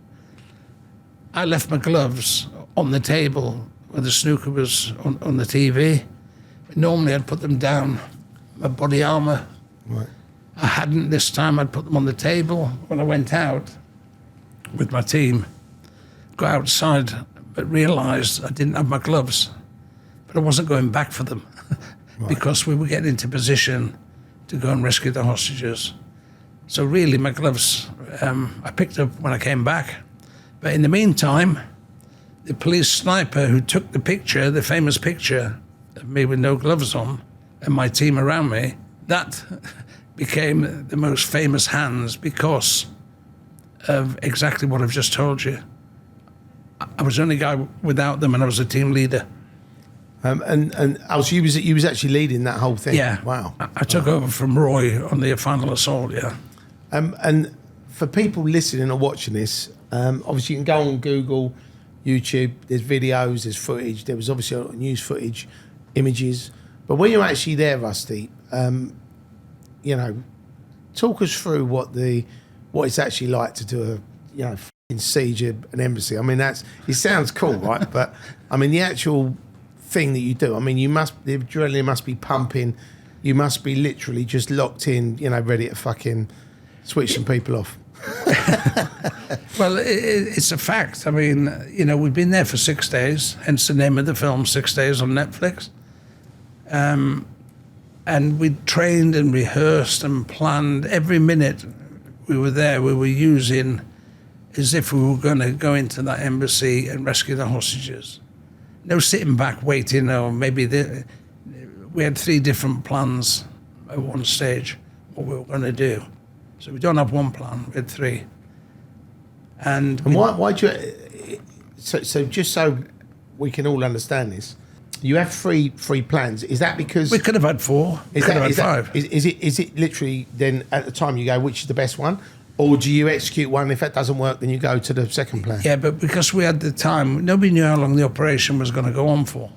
I left my gloves on the table where the snooker was on the TV. Normally I'd put them down, my body armour. Right. I hadn't this time. I'd put them on the table when I went out with my team. Go outside, but realised I didn't have my gloves. But I wasn't going back for them because we were getting into position to go and rescue the hostages. So really my gloves I picked up when I came back. But in the meantime, the police sniper who took the picture, the famous picture of me with no gloves on and my team around me, that became the most famous hands because of exactly what I've just told you. I was the only guy without them, and I was a team leader. So you was actually leading that whole thing? Yeah. Wow. I took over from Roy on the final assault, yeah. And for people listening or watching this, obviously you can go on Google, YouTube, there's videos, there's footage, there was obviously news footage, images. But when you're actually there, Rusty, talk us through what it's actually like to do a siege an embassy. I mean, it sounds cool, right? But I mean, the actual thing that you do, I mean, the adrenaline must be pumping. You must be literally just locked in, ready to fucking switch some people off. Well, it's a fact. I mean, we've been there for 6 days, hence the name of the film, 6 Days on Netflix. And we trained and rehearsed and planned every minute we were there. We were using as if we were going to go into that embassy and rescue the hostages. No sitting back waiting, or maybe we had 3 different plans at one stage, what we were going to do. So we don't have one plan, we had 3. And why do you... So just so we can all understand this, you have three plans. Is that because... We could have had 4, we could have had 5. Is it literally then at the time you go, which is the best one? Or do you execute one, if that doesn't work, then you go to the second plan? Yeah, but because we had the time, nobody knew how long the operation was going to go on for.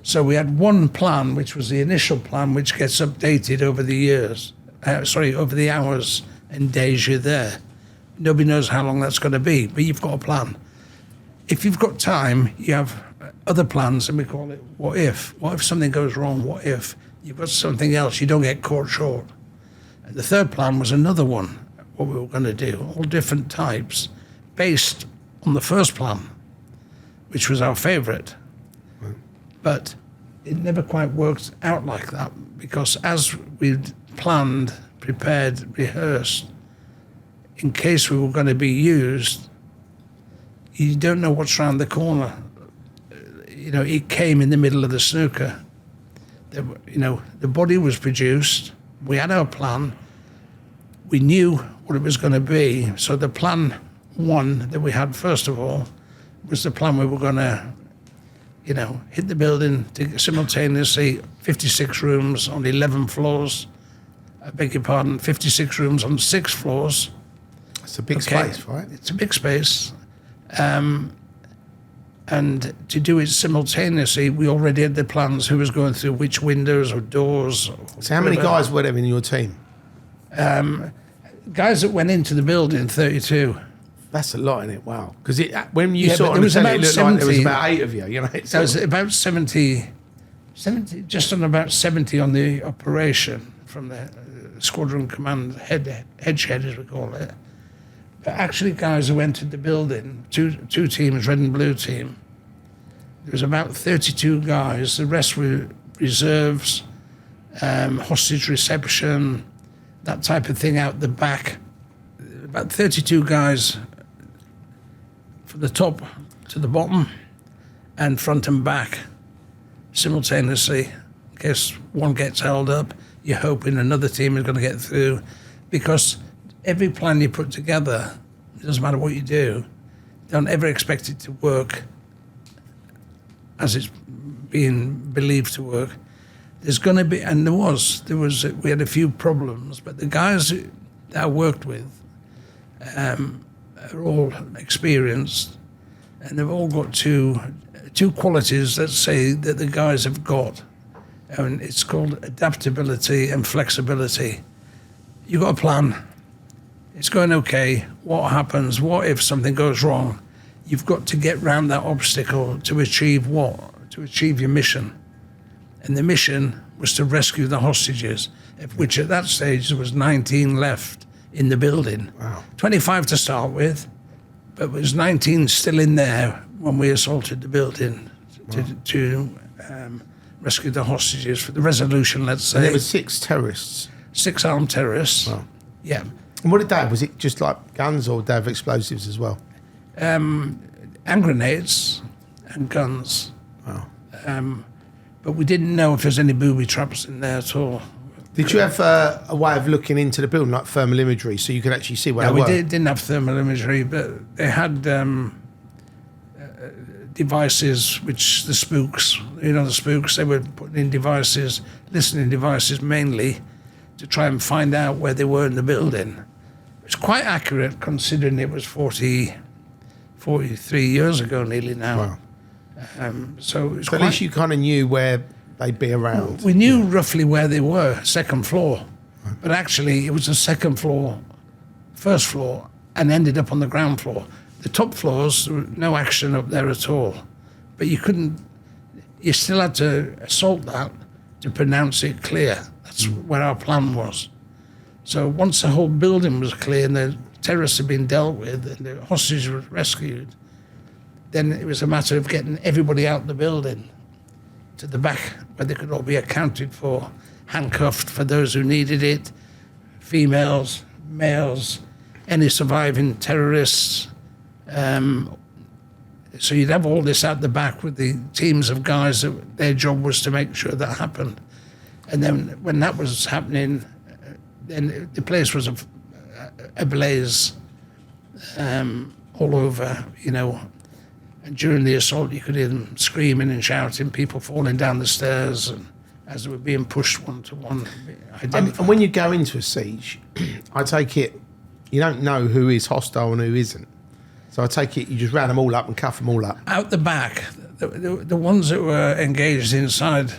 So we had one plan, which was the initial plan, which gets updated over the years. Over the hours and days you're there. Nobody knows how long that's going to be, but you've got a plan. If you've got time, you have other plans, and we call it what if. What if something goes wrong? What if you've got something else? You don't get caught short. And the third plan was another one, what we were going to do, all different types, based on the first plan, which was our favourite. Right. But it never quite worked out like that, because as we'd planned, prepared, rehearsed, in case we were going to be used, you don't know what's around the corner. It came in the middle of the snooker. The body was produced. We had our plan. We knew what it was going to be. So the plan 1 that we had, first of all, was the plan we were going to, hit the building simultaneously, 56 rooms on 11 floors. I beg your pardon, 56 rooms on 6 floors. It's a big space, right? It's a big space. And to do it simultaneously, we already had the plans, who was going through which windows or doors. So how many guys were there in your team? Guys that went into the building, 32. That's a lot, isn't it? Wow. Because when you saw it on the telly, it looked 70, like there was about 8 of you. There was about 70, just on about 70 on the operation from the squadron command head shed, as we call it. But actually, guys who entered the building, two teams, red and blue team, there was about 32 guys. The rest were reserves, hostage reception, that type of thing out the back. About 32 guys from the top to the bottom and front and back simultaneously. In case one gets held up, you're hoping another team is going to get through, because every plan you put together, it doesn't matter what you do, don't ever expect it to work as it's being believed to work. There's going to be, and we had a few problems, but the guys that I worked with are all experienced, and they've all got two qualities that say that the guys have got, and it's called adaptability and flexibility. You've got a plan, it's going okay, what happens, what if something goes wrong? You've got to get round that obstacle to achieve what? To achieve your mission. And the mission was to rescue the hostages, of which at that stage there was 19 left in the building. Wow. 25 to start with, but there was 19 still in there when we assaulted the building to rescue the hostages for the resolution, let's say. And there were 6 terrorists? 6 armed terrorists. Wow. Yeah. And what did they have? Was it just like guns, or did they have explosives as well? And grenades and guns. Wow. But we didn't know if there's any booby traps in there at all. Did you have a way of looking into the building, like thermal imagery, so you could actually see where they were? We didn't have thermal imagery, but they had devices, which the spooks, they were putting in devices, listening devices mainly, to try and find out where they were in the building. It's quite accurate, considering it was 43 years ago nearly now. Wow. So at least you kind of knew where they'd be around. We knew roughly where they were, second floor. Right. But actually, it was the second floor, first floor, and ended up on the ground floor. The top floors, there was no action up there at all. But you still had to assault that to pronounce it clear. That's where our plan was. So once the whole building was clear and the terrorists had been dealt with and the hostages were rescued, then it was a matter of getting everybody out the building to the back where they could all be accounted for, handcuffed for those who needed it, females, males, any surviving terrorists. So you'd have all this out the back with the teams of guys that their job was to make sure that happened. And then when that was happening, then the place was ablaze all over, And during the assault, you could hear them screaming and shouting, people falling down the stairs, and as they were being pushed one to one. And when you go into a siege, I take it you don't know who is hostile and who isn't. So I take it you just round them all up and cuff them all up. Out the back, the ones that were engaged inside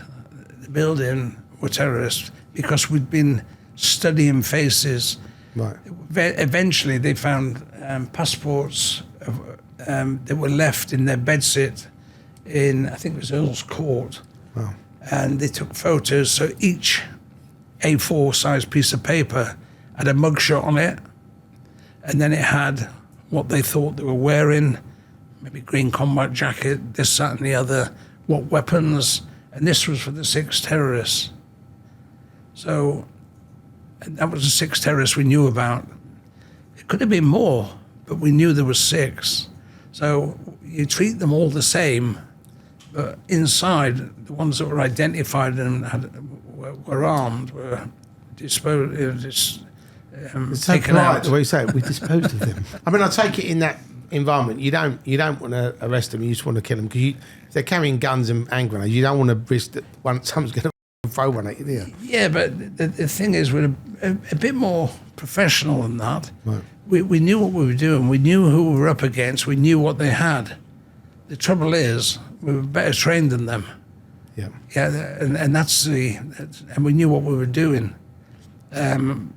the building were terrorists, because we'd been studying faces. Right. Eventually, they found passports that were left in their bedsit in, I think it was Earl's Court. Wow. And they took photos. So each A4 size piece of paper had a mugshot on it, and then it had what they thought they were wearing, maybe green combat jacket, this, that, and the other, what weapons, and this was for the 6 terrorists. So that was the 6 terrorists we knew about. It could have been more, but we knew there was 6. So you treat them all the same, but inside, the ones that were identified and were armed were taken out. The way you say it, we disposed of them. I mean, I take it in that environment, you don't want to arrest them, you just want to kill them, because if they're carrying guns and hand grenades, you don't want to risk that someone's going to throw one at you, do you? Yeah, but the thing is, we're a bit more professional than that. Right. We knew what we were doing. We knew who we were up against. We knew what they had. The trouble is, we were better trained than them. Yeah. Yeah, and and we knew what we were doing. And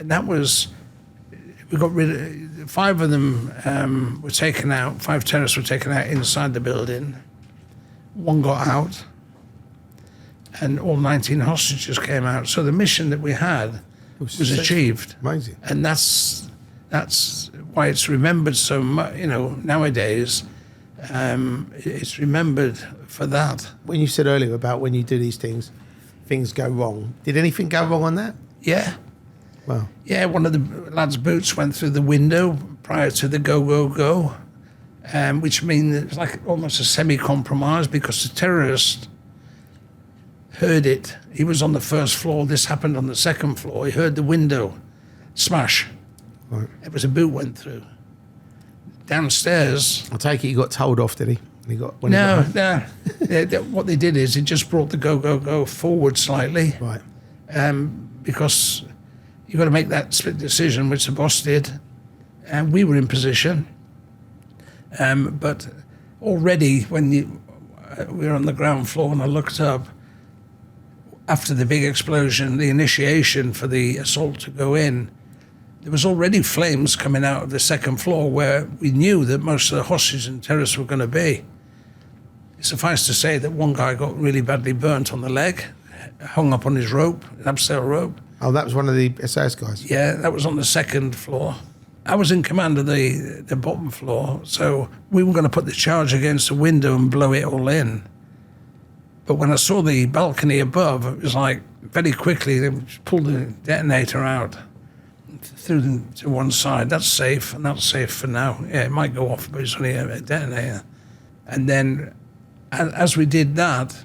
that was, we got rid of 5 of them were taken out. 5 terrorists were taken out inside the building. 1 got out, and all 19 hostages came out. So the mission that we had was achieved. Amazing. And that's why it's remembered so much, nowadays. It's remembered for that. When you said earlier about when you do these things go wrong. Did anything go wrong on that? Yeah. Wow. Yeah, one of the lads' boots went through the window prior to the go, which means it was like almost a semi-compromise because the terrorist heard it. He was on the first floor. This happened on the second floor. He heard the window smash. Right. It was a boot went through. Downstairs. I take it he got told off, did he? No. What they did is it just brought the go forward slightly. Right. Because you've got to make that split decision, which the boss did. And we were in position. But already when we were on the ground floor and I looked up, after the big explosion, the initiation for the assault to go in, there was already flames coming out of the second floor where we knew that most of the hostages and terrorists were going to be. Suffice to say that one guy got really badly burnt on the leg, hung up on his rope, an abseil rope. Oh, that was one of the SAS guys? Yeah, that was on the second floor. I was in command of the bottom floor, so we were going to put the charge against the window and blow it all in. But when I saw the balcony above, it was like very quickly they pulled the detonator out, threw them to one side. That's safe, and that's safe for now. Yeah, it might go off, but it's only a detonator. And then, as we did that,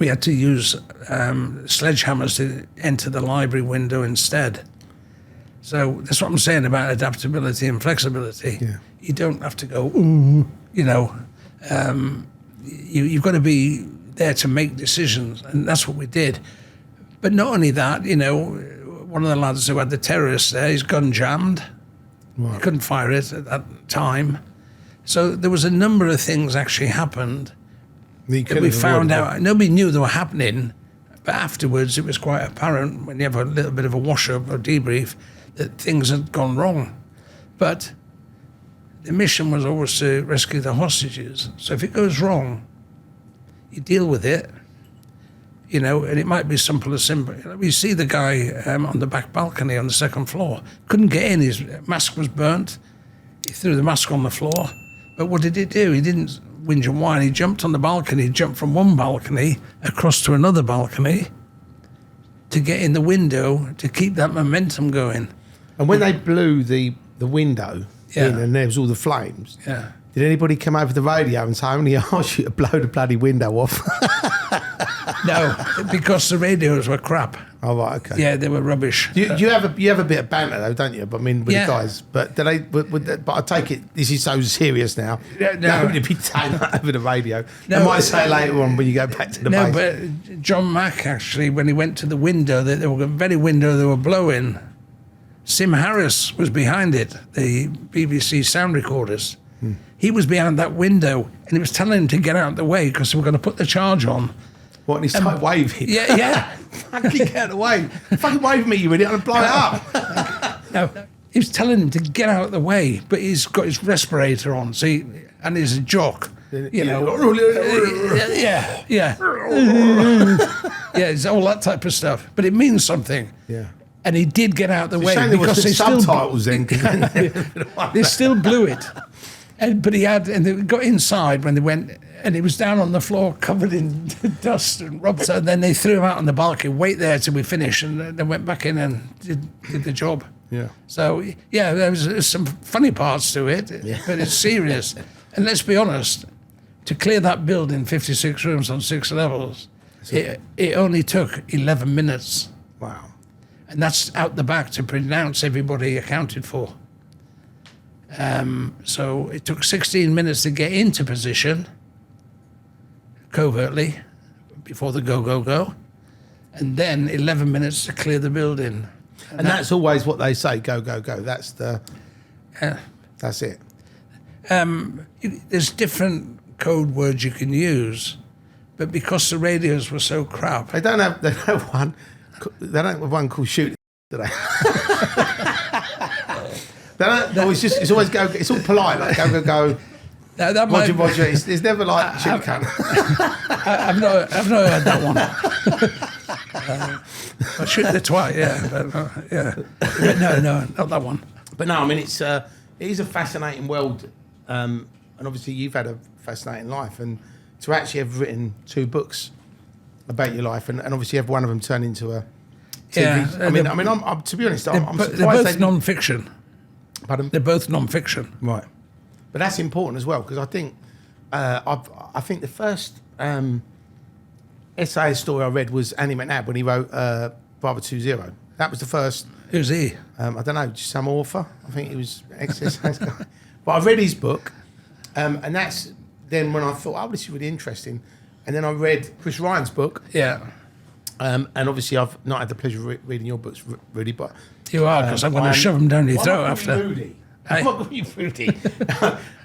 we had to use sledgehammers to enter the library window instead. So that's what I'm saying about adaptability and flexibility. Yeah. You don't have to go, ooh, you know. You've got to be there to make decisions, and that's what we did. But not only that, you know, one of the lads who had the terrorists there, his gun jammed. Right. He couldn't fire it at that time. So there was a number of things actually happened that we found out. Nobody knew they were happening, but afterwards it was quite apparent when you have a little bit of a wash-up or debrief that things had gone wrong. But the mission was always to rescue the hostages. So if it goes wrong, you deal with it, you know, and it might be simple as simple. We see the guy on the back balcony on the second floor. Couldn't get in, his mask was burnt. He threw the mask on the floor. But what did he do? He didn't whinge and whine. He jumped on the balcony. He jumped from one balcony across to another balcony to get in the window to keep that momentum going. And when they blew the window in and there was all the flames, did anybody come over the radio and say, I only asked you to blow the bloody window off? No, because the radios were crap. Oh, right, okay. Yeah, they were rubbish. You have a bit of banter though, don't you? But I mean, with the guys. But do they? But I take it this is so serious now. No, nobody be saying that over the radio. I might say later on when you go back to the base. No, but John Mack actually, when he went to the window, the very window they were blowing, Sim Harris was behind it. The BBC sound recorders. He was behind that window, and he was telling him to get out of the way because they were going to put the charge on. What, and he started waving? Yeah. Fucking get out of the way. Fucking wave me, you idiot, and blow it up. No, he was telling him to get out of the way, but he's got his respirator on, and he's a jock. You know. Yeah. Yeah, it's all that type of stuff. But it means something. Yeah. And he did get out of the way because they subtitles then. They still blew it. But they got inside when they went, and he was down on the floor covered in dust and rubber. So then they threw him out on the balcony, wait there till we finish, and then went back in and did the job. Yeah. So, yeah, there was some funny parts to it, but it's serious. And let's be honest, to clear that building, 56 rooms on 6 levels, it only took 11 minutes. Wow. And that's out the back to pronounce everybody accounted for. So it took 16 minutes to get into position, covertly, before the go, and then 11 minutes to clear the building. And that's always what they say, go. That's that's it. There's different code words you can use, but because the radios were so crap... They don't have one called shoot, do they? It's always go. It's all polite, like go. That Roger. It's never like shoot cunt. I've not heard that one. I shoot the twat, But no, not that one. But no, I mean it is a fascinating world. and obviously you've had a fascinating life, and to actually have written 2 books about your life, and obviously have one of them turn into a TV. Yeah, I'm to be honest, I'm they're surprised both non-fiction. Pardon? They're both non-fiction. Right, but that's important as well, because I think I think the first SAS story I read was Andy McNabb when he wrote Bravo 20. That was the first. Who's he? I don't know, just some author. I think he was ex-SAS guy. But I read his book, and that's then when I thought, oh, this is really interesting. And then I read Chris Ryan's book. Yeah. And obviously I've not had the pleasure of reading your books, Rudy, but... You are, because I'm going to shove them down your throat after. Rudy. I'm not calling you Rudy.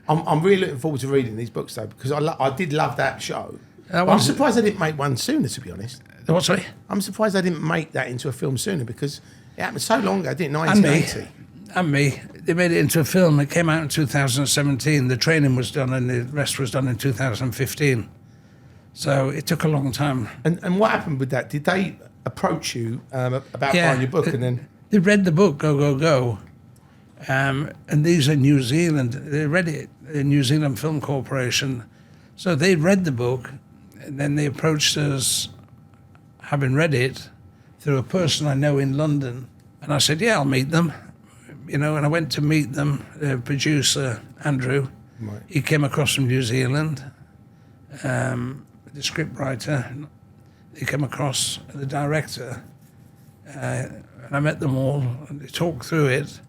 I'm really looking forward to reading these books, though, because I did love that show. I'm surprised I didn't make one sooner, to be honest. What, sorry? I'm surprised I didn't make that into a film sooner, because it happened so long ago, didn't it? 1980. And me. They made it into a film. It came out in 2017. The training was done, and the rest was done in 2015. So it took a long time. And what happened with that? Did they approach you about buying your book, and then... They read the book, Go, Go, Go. And these are New Zealand. They read it, the New Zealand Film Corporation. So they read the book, and then they approached us, having read it, through a person I know in London. And I said, yeah, I'll meet them. And I went to meet them, the producer, Andrew. Right. He came across from New Zealand. The scriptwriter, they came across, the director. And I met them all, and they talked through it.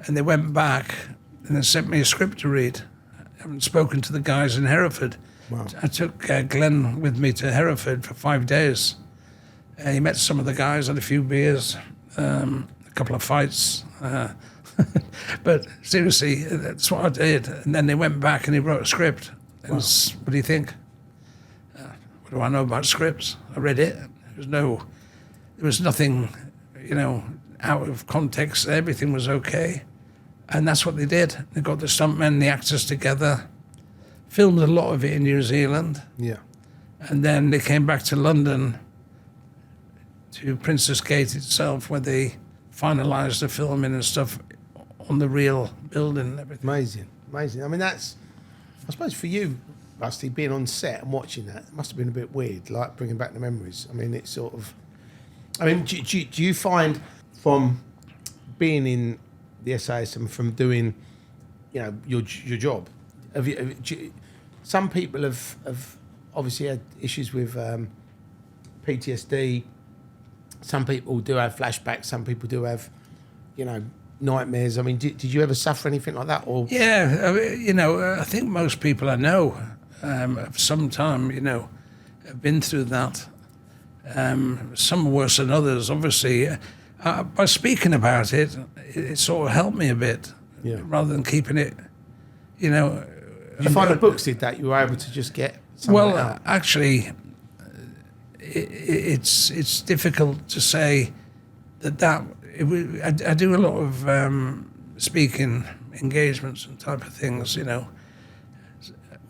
And they went back and they sent me a script to read. I haven't spoken to the guys in Herford. Wow. I took Glenn with me to Herford for 5 days. He met some of the guys, had a few beers, a couple of fights. But seriously, that's what I did. And then they went back and he wrote a script. Wow. What do you think? What do I know about scripts? I read it. There was nothing, out of context. Everything was okay. And that's what they did. They got the stuntmen, the actors together, filmed a lot of it in New Zealand. Yeah. And then they came back to London, to Princess Gate itself, where they finalised the filming and stuff on the real building and everything. Amazing. I mean, I suppose for you, Rusty, being on set and watching that, it must have been a bit weird, like bringing back the memories. I mean, it's sort of... do you find from being in the SAS and from doing, your job, some people have obviously had issues with PTSD. Some people do have flashbacks. Some people do have, nightmares. I mean, did you ever suffer anything like that? Or yeah, I think most people I know have sometime, have been through that. Some worse than others, obviously. By speaking about it, it sort of helped me a bit, rather than keeping it, Did you find the books did that? You were able to just get something out? Actually, it's difficult to say that I do a lot of speaking engagements and type of things,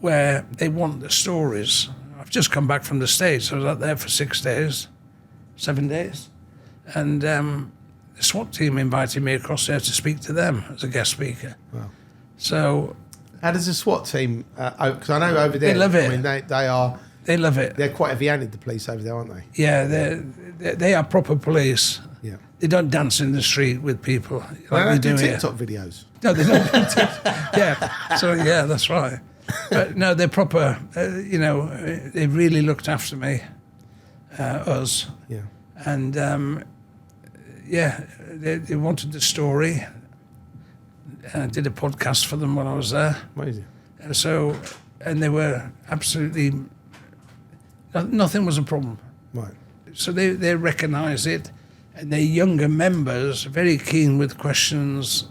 where they want the stories. I've just come back from the States. I was out there for 7 days. And the SWAT team invited me across there to speak to them as a guest speaker. Wow. So... How does the SWAT team... Because I know over there... They love it. I mean, they are... They love it. They're quite heavy-handed, the police over there, aren't they? Yeah, they are proper police. Yeah. They don't dance in the street with people like they do here. TikTok videos. No, they don't. Yeah. So, yeah, that's right. But no, they're proper, they really looked after me, us. Yeah. And, they wanted the story. I did a podcast for them when I was there. Amazing. And they were absolutely, nothing was a problem. Right. So they recognise it, and their younger members are very keen with questions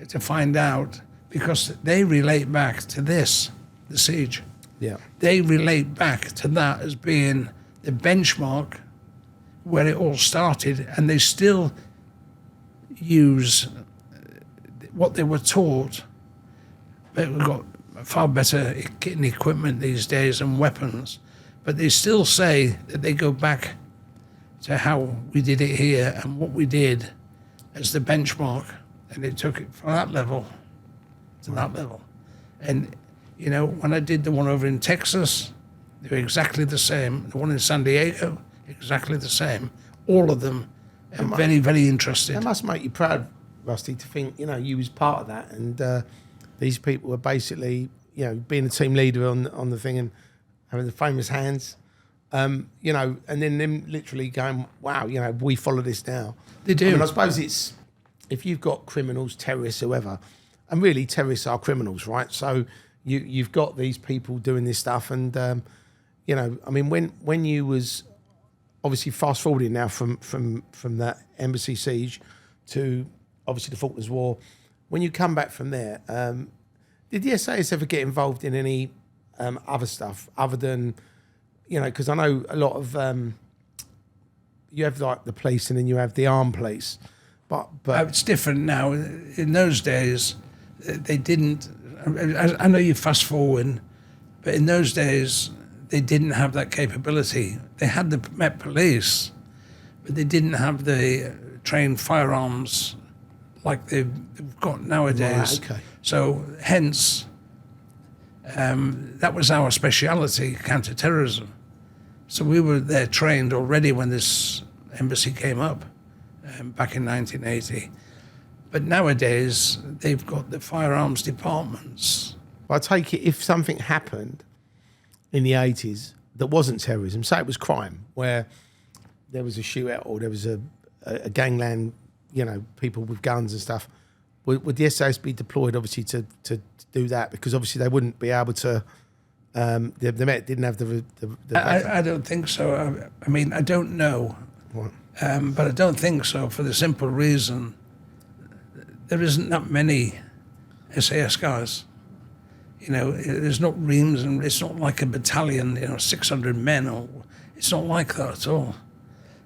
to find out, because they relate back to this, the siege. Yeah. They relate back to that as being the benchmark where it all started, and they still use what they were taught, but we've got far better kit and equipment these days and weapons, but they still say that they go back to how we did it here and what we did as the benchmark, and they took it from that level. to that level. And, you know, when I did the one over in Texas, they were exactly the same. The one in San Diego, exactly the same. All of them are very, very interested. That must make you proud, Rusty, to think, you know, you was part of that, and these people were basically, you know, being a team leader on the thing and having the famous hands, you know, and then them literally going, wow, you know, we follow this now. They do. I mean, I suppose it's, if you've got criminals, terrorists, whoever, and really terrorists are criminals, right? So you've got these people doing this stuff, and you know, I mean, when you was obviously fast forwarding now from that embassy siege to obviously the Falklands War, when you come back from there, did the SAS ever get involved in any other stuff other than, you know, because I know a lot of you have like the police and then you have the armed police, but it's different now. In those days, they didn't. I know you fast forward, but in those days they didn't have that capability. They had the Met Police, but they didn't have the trained firearms like they've got nowadays. Right, okay. So hence, that was our speciality, counter-terrorism. So we were there trained already when this embassy came up back in 1980. But nowadays, they've got the firearms departments. I take it if something happened in the 80s that wasn't terrorism, say it was crime, where there was a shootout or there was a gangland, you know, people with guns and stuff, would the SAS be deployed obviously to do that? Because obviously they wouldn't be able to, the Met didn't have the I don't think so. I mean, I don't know. What? But I don't think so for the simple reason there isn't that many SAS guys. You know, there's not reams, and it's not like a battalion, you know, 600 men, or it's not like that at all.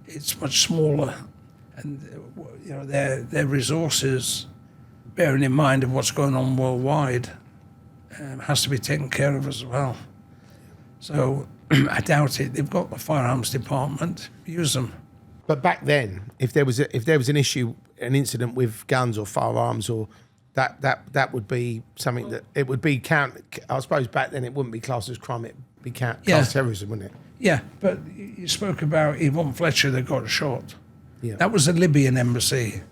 It's much smaller, and you know their resources, bearing in mind of what's going on worldwide, has to be taken care of as well. So I doubt it. They've got the firearms department. Use them. But back then, if there was an issue, an incident with guns or firearms, or that would be something that it would be I suppose back then it wouldn't be classed as crime; it'd be classed terrorism, wouldn't it? Yeah, but you spoke about Yvonne Fletcher that got shot. Yeah. That was a Libyan embassy.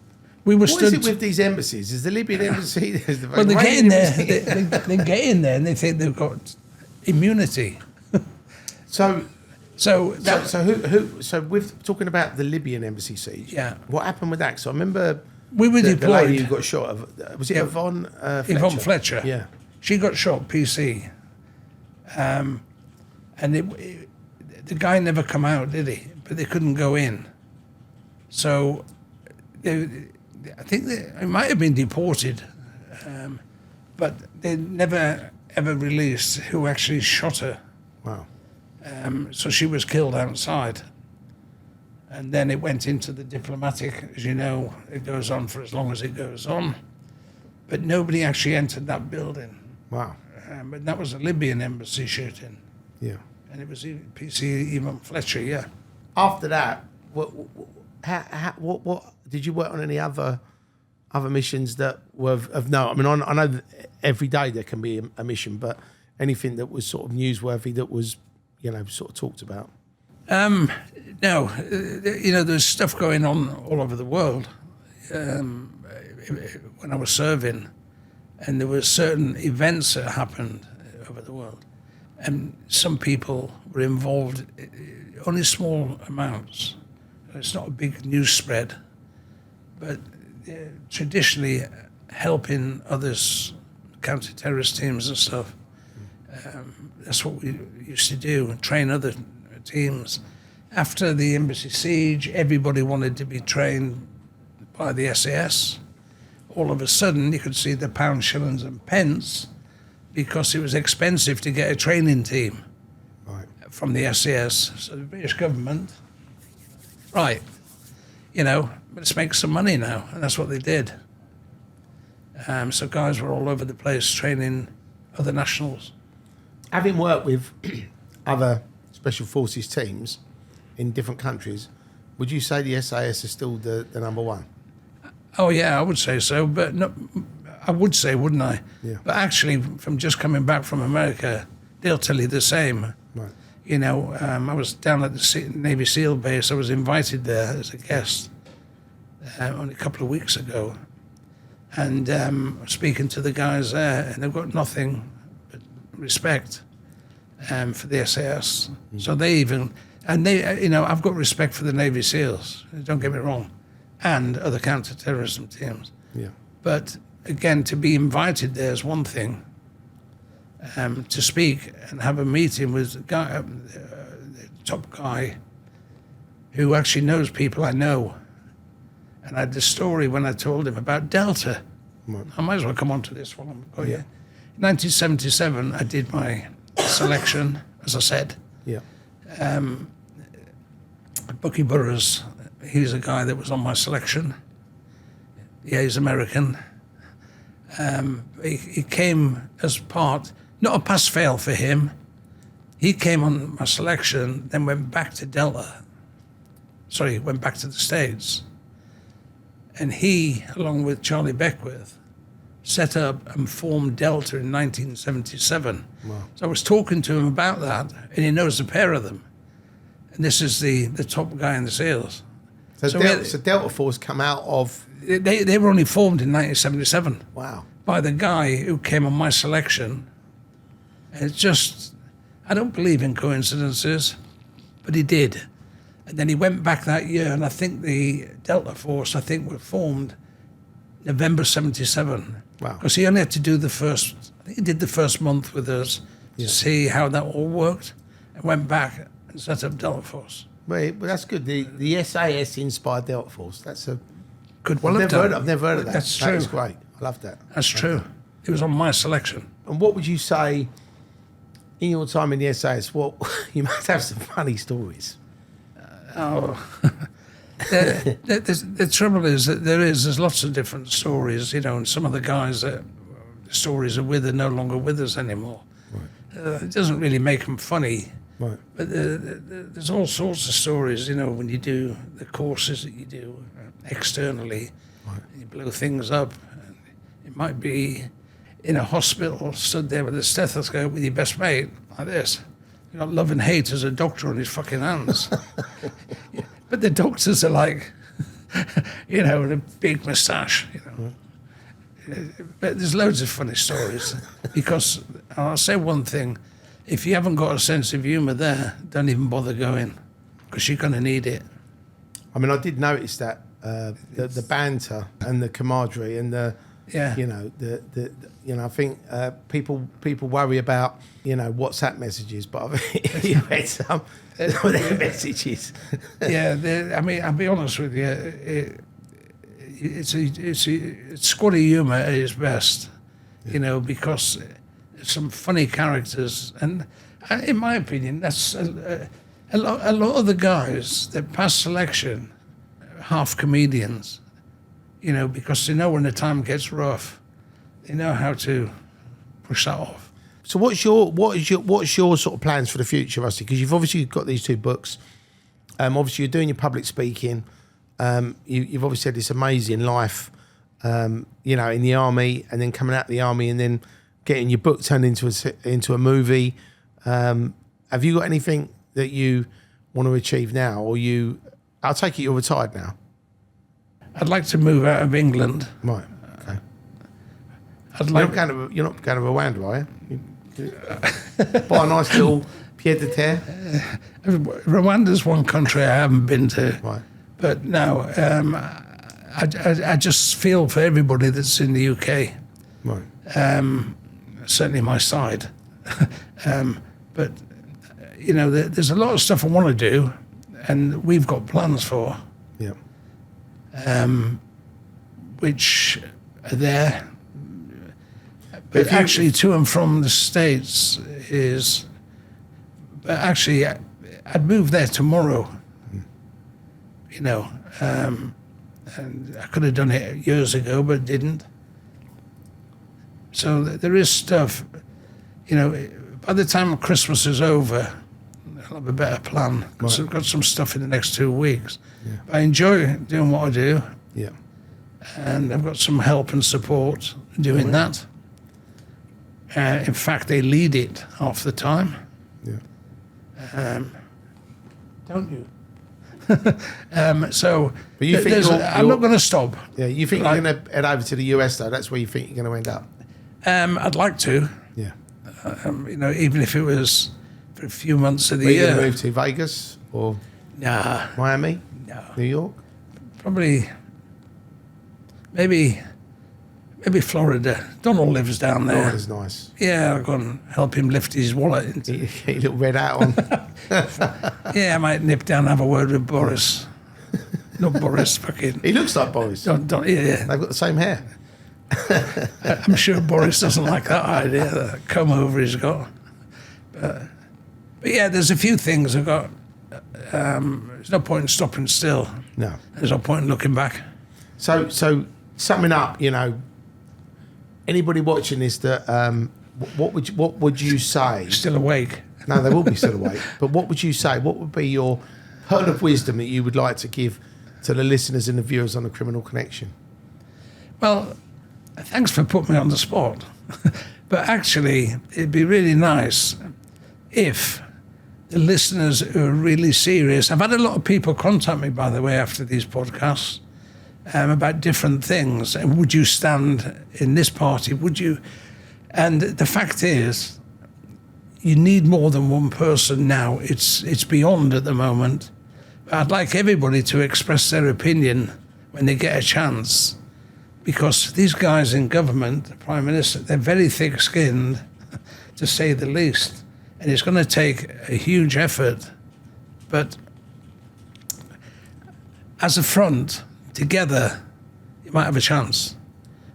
We were What is it with these embassies? Is the Libyan embassy? There's the well, they get in there. embassy. They get in there and they think they've got immunity. So who? So with talking about the Libyan embassy siege, Yeah. what happened with that? So I remember We were the deployed. lady who got shot. Was it Yvonne Fletcher? Yvonne Fletcher. Yeah. She got shot PC. And the guy never come out, did he? But they couldn't go in. So I think they might have been deported, but they never ever released who actually shot her. Wow. So she was killed outside. And then it went into the diplomatic, as you know, it goes on for as long as it goes on. But nobody actually entered that building. Wow. But that was a Libyan embassy shooting. Yeah. And it was PC Yvonne Fletcher, yeah. After that, what did you work on any other missions that were of note? I mean, I know that every day there can be a mission, but anything that was sort of newsworthy that was, you know, sort of talked about? No, you know, there's stuff going on all over the world. When I was serving, and there were certain events that happened over the world, and some people were involved, only small amounts. It's not a big news spread, but traditionally helping others, counter-terrorist teams and stuff. That's what we used to do, and train other teams. After the embassy siege, everybody wanted to be trained by the SAS. All of a sudden, you could see the pounds, shillings and pence because it was expensive to get a training team from the SAS. So the British government, right, you know, let's make some money now. And that's what they did. So guys were all over the place training other nationals. Having worked with other special forces teams in different countries, would you say the SAS is still the number one? Oh yeah, I would say so. But no, I would say, wouldn't I? Yeah. But actually, from just coming back from America, they'll tell you the same. Right. You know, I was down at the Navy SEAL base. I was invited there as a guest only a couple of weeks ago. And speaking to the guys there, and they've got nothing but respect for the SAS. Mm-hmm. So they even, and they, you know, I've got respect for the Navy SEALs, don't get me wrong, and other counter-terrorism teams. Yeah. But again, to be invited there is one thing. To speak and have a meeting with the guy, the top guy, who actually knows people I know. And I had this story when I told him about Delta. Right. I might as well come on to this one. Oh, yeah. In 1977, I did my selection, as I said. Yeah. Bucky Burroughs, he's a guy that was on my selection. Yeah, he's American. He came as part, not a pass-fail for him. He came on my selection, then went back to went back to the States. And he, along with Charlie Beckwith, set up and formed Delta in 1977. Wow. So I was talking to him about that, and he knows a pair of them. And this is the top guy in the SEALs. So Delta Force come out of... They were only formed in 1977. Wow. By the guy who came on my selection. And it's just, I don't believe in coincidences, but he did. And then he went back that year, and I think the Delta Force, were formed November 77. Wow. Because he only had to do I think he did the first month with us to see how that all worked, and went back and set up Delta Force. Well, that's good. The SAS inspired Delta Force. That's a... Could well have done. I've never heard of that. That's true. That's great. I love that. That's true. It was on my selection. And what would you say, in your time in the SAS, you must have some funny stories. The trouble is that there's lots of different stories, you know, and some of the guys that the stories are with are no longer with us anymore. Right. It doesn't really make them funny. Right. But there's all sorts of stories, you know, when you do the courses that you do externally, right. And you blow things up. And it might be in a hospital, stood there with a stethoscope with your best mate, like this. You got love and hate as a doctor on his fucking hands. But the doctors are like, you know, with a big moustache, you know. But there's loads of funny stories because I'll say one thing: if you haven't got a sense of humour there, don't even bother going, because you're going to need it. I mean, I did notice that the banter and the camaraderie and the, you know, I think people worry about, you know, WhatsApp messages, but I think you read some of their messages. I mean, I'll be honest with you. It's squad humour at its best, you know, because some funny characters, and in my opinion, that's a lot of the guys that pass selection are half comedians, you know, because they know when the time gets rough, they know how to push that off. So what's your sort of plans for the future, Rusty? Because you've obviously got these two books. Obviously you're doing your public speaking. You've obviously had this amazing life, you know, in the army, and then coming out of the army, and then getting your book turned into a movie. Have you got anything that you want to achieve now, or I'll take it you're retired now? I'd like to move out of England. Right. Okay. You're not going to Rwanda, are you? Buy a nice little pied de terre. Rwanda's one country I haven't been to. Right. But no, I just feel for everybody that's in the UK. Right. Certainly my side. But, you know, there's a lot of stuff I want to do, and we've got plans for. Yeah. Which are there. But actually, to and from the States is... But actually, I'd move there tomorrow. You know, and I could have done it years ago, but didn't. So there is stuff, you know, by the time Christmas is over, I'll have a better plan. Because I've got some stuff in the next 2 weeks. Yeah. I enjoy doing what I do. Yeah. and I've got some help and support doing that. In fact, they lead it half the time. Yeah. Don't you? So But you think I'm not going to stop. Yeah, you think you're going to head over to the US though? That's where you think you're going to end up. I'd like to. Yeah. Even if it was for a few months of the Are you year. going to move to Vegas or Nah, Miami, no. New York? Probably, maybe Florida. Donald lives down there. Florida's nice. Yeah, I'll go and help him lift his wallet. Get your little red hat on. Yeah, I might nip down and have a word with Boris. Not Boris, fucking. He looks like Boris. Don't, yeah. They've got the same hair. I'm sure Boris doesn't like that idea, that comb over he's got. But yeah, there's a few things I've got. There's no point in stopping still. No. There's no point in looking back. So summing up, anybody watching this that what would you say? Still awake. No, they will be still awake. But what would you say? What would be your pearl of wisdom that you would like to give to the listeners and the viewers on the Criminal Connection? Well, thanks for putting me on the spot. But actually, it'd be really nice if the listeners who are really serious. I've had a lot of people contact me, by the way, after these podcasts about different things. And would you stand in this party? Would you? And the fact is, you need more than one person now. It's beyond at the moment. I'd like everybody to express their opinion when they get a chance, because these guys in government, the Prime Minister, they're very thick-skinned, to say the least. And it's going to take a huge effort. But as a front, together, you might have a chance.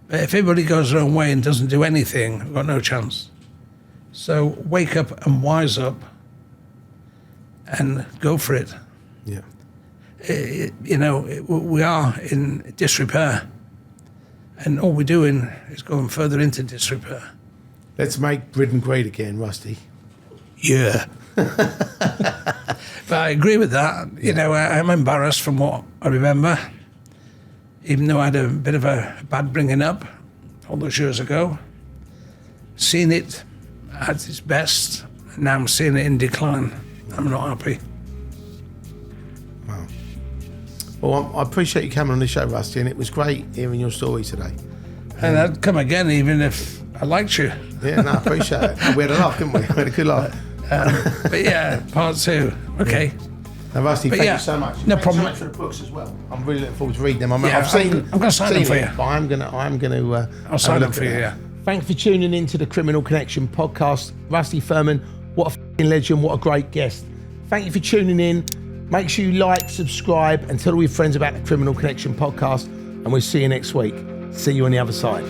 But if everybody goes their own way and doesn't do anything, we've got no chance. So wake up and wise up and go for it. Yeah. We are in disrepair. And all we're doing is going further into disrepair. Let's make Britain great again, Rusty. Yeah. But I agree with that. I'm embarrassed from what I remember, even though I had a bit of a bad bringing up all those years ago. Seen it at its best, and now I'm seeing it in decline. I'm not happy. Wow. Well, I appreciate you coming on the show, Rusty, and it was great hearing your story today. And I'd come again even if I liked you. Yeah, no, I appreciate it. We had a laugh, didn't we? We had a good laugh. But yeah, part two. Okay. Now, Rusty, But thank yeah, you so much. no Thanks problem. so much for the books as well. I'm really looking forward to reading them. Yeah, I've seen. I'm going to sign them for you. But I'm going to. I'll sign them for you, yeah. Thanks for tuning in to the Criminal Connection podcast. Rusty Firmin, what a f***ing legend, what a great guest. Thank you for tuning in. Make sure you like, subscribe, and tell all your friends about the Criminal Connection podcast. And we'll see you next week. See you on the other side.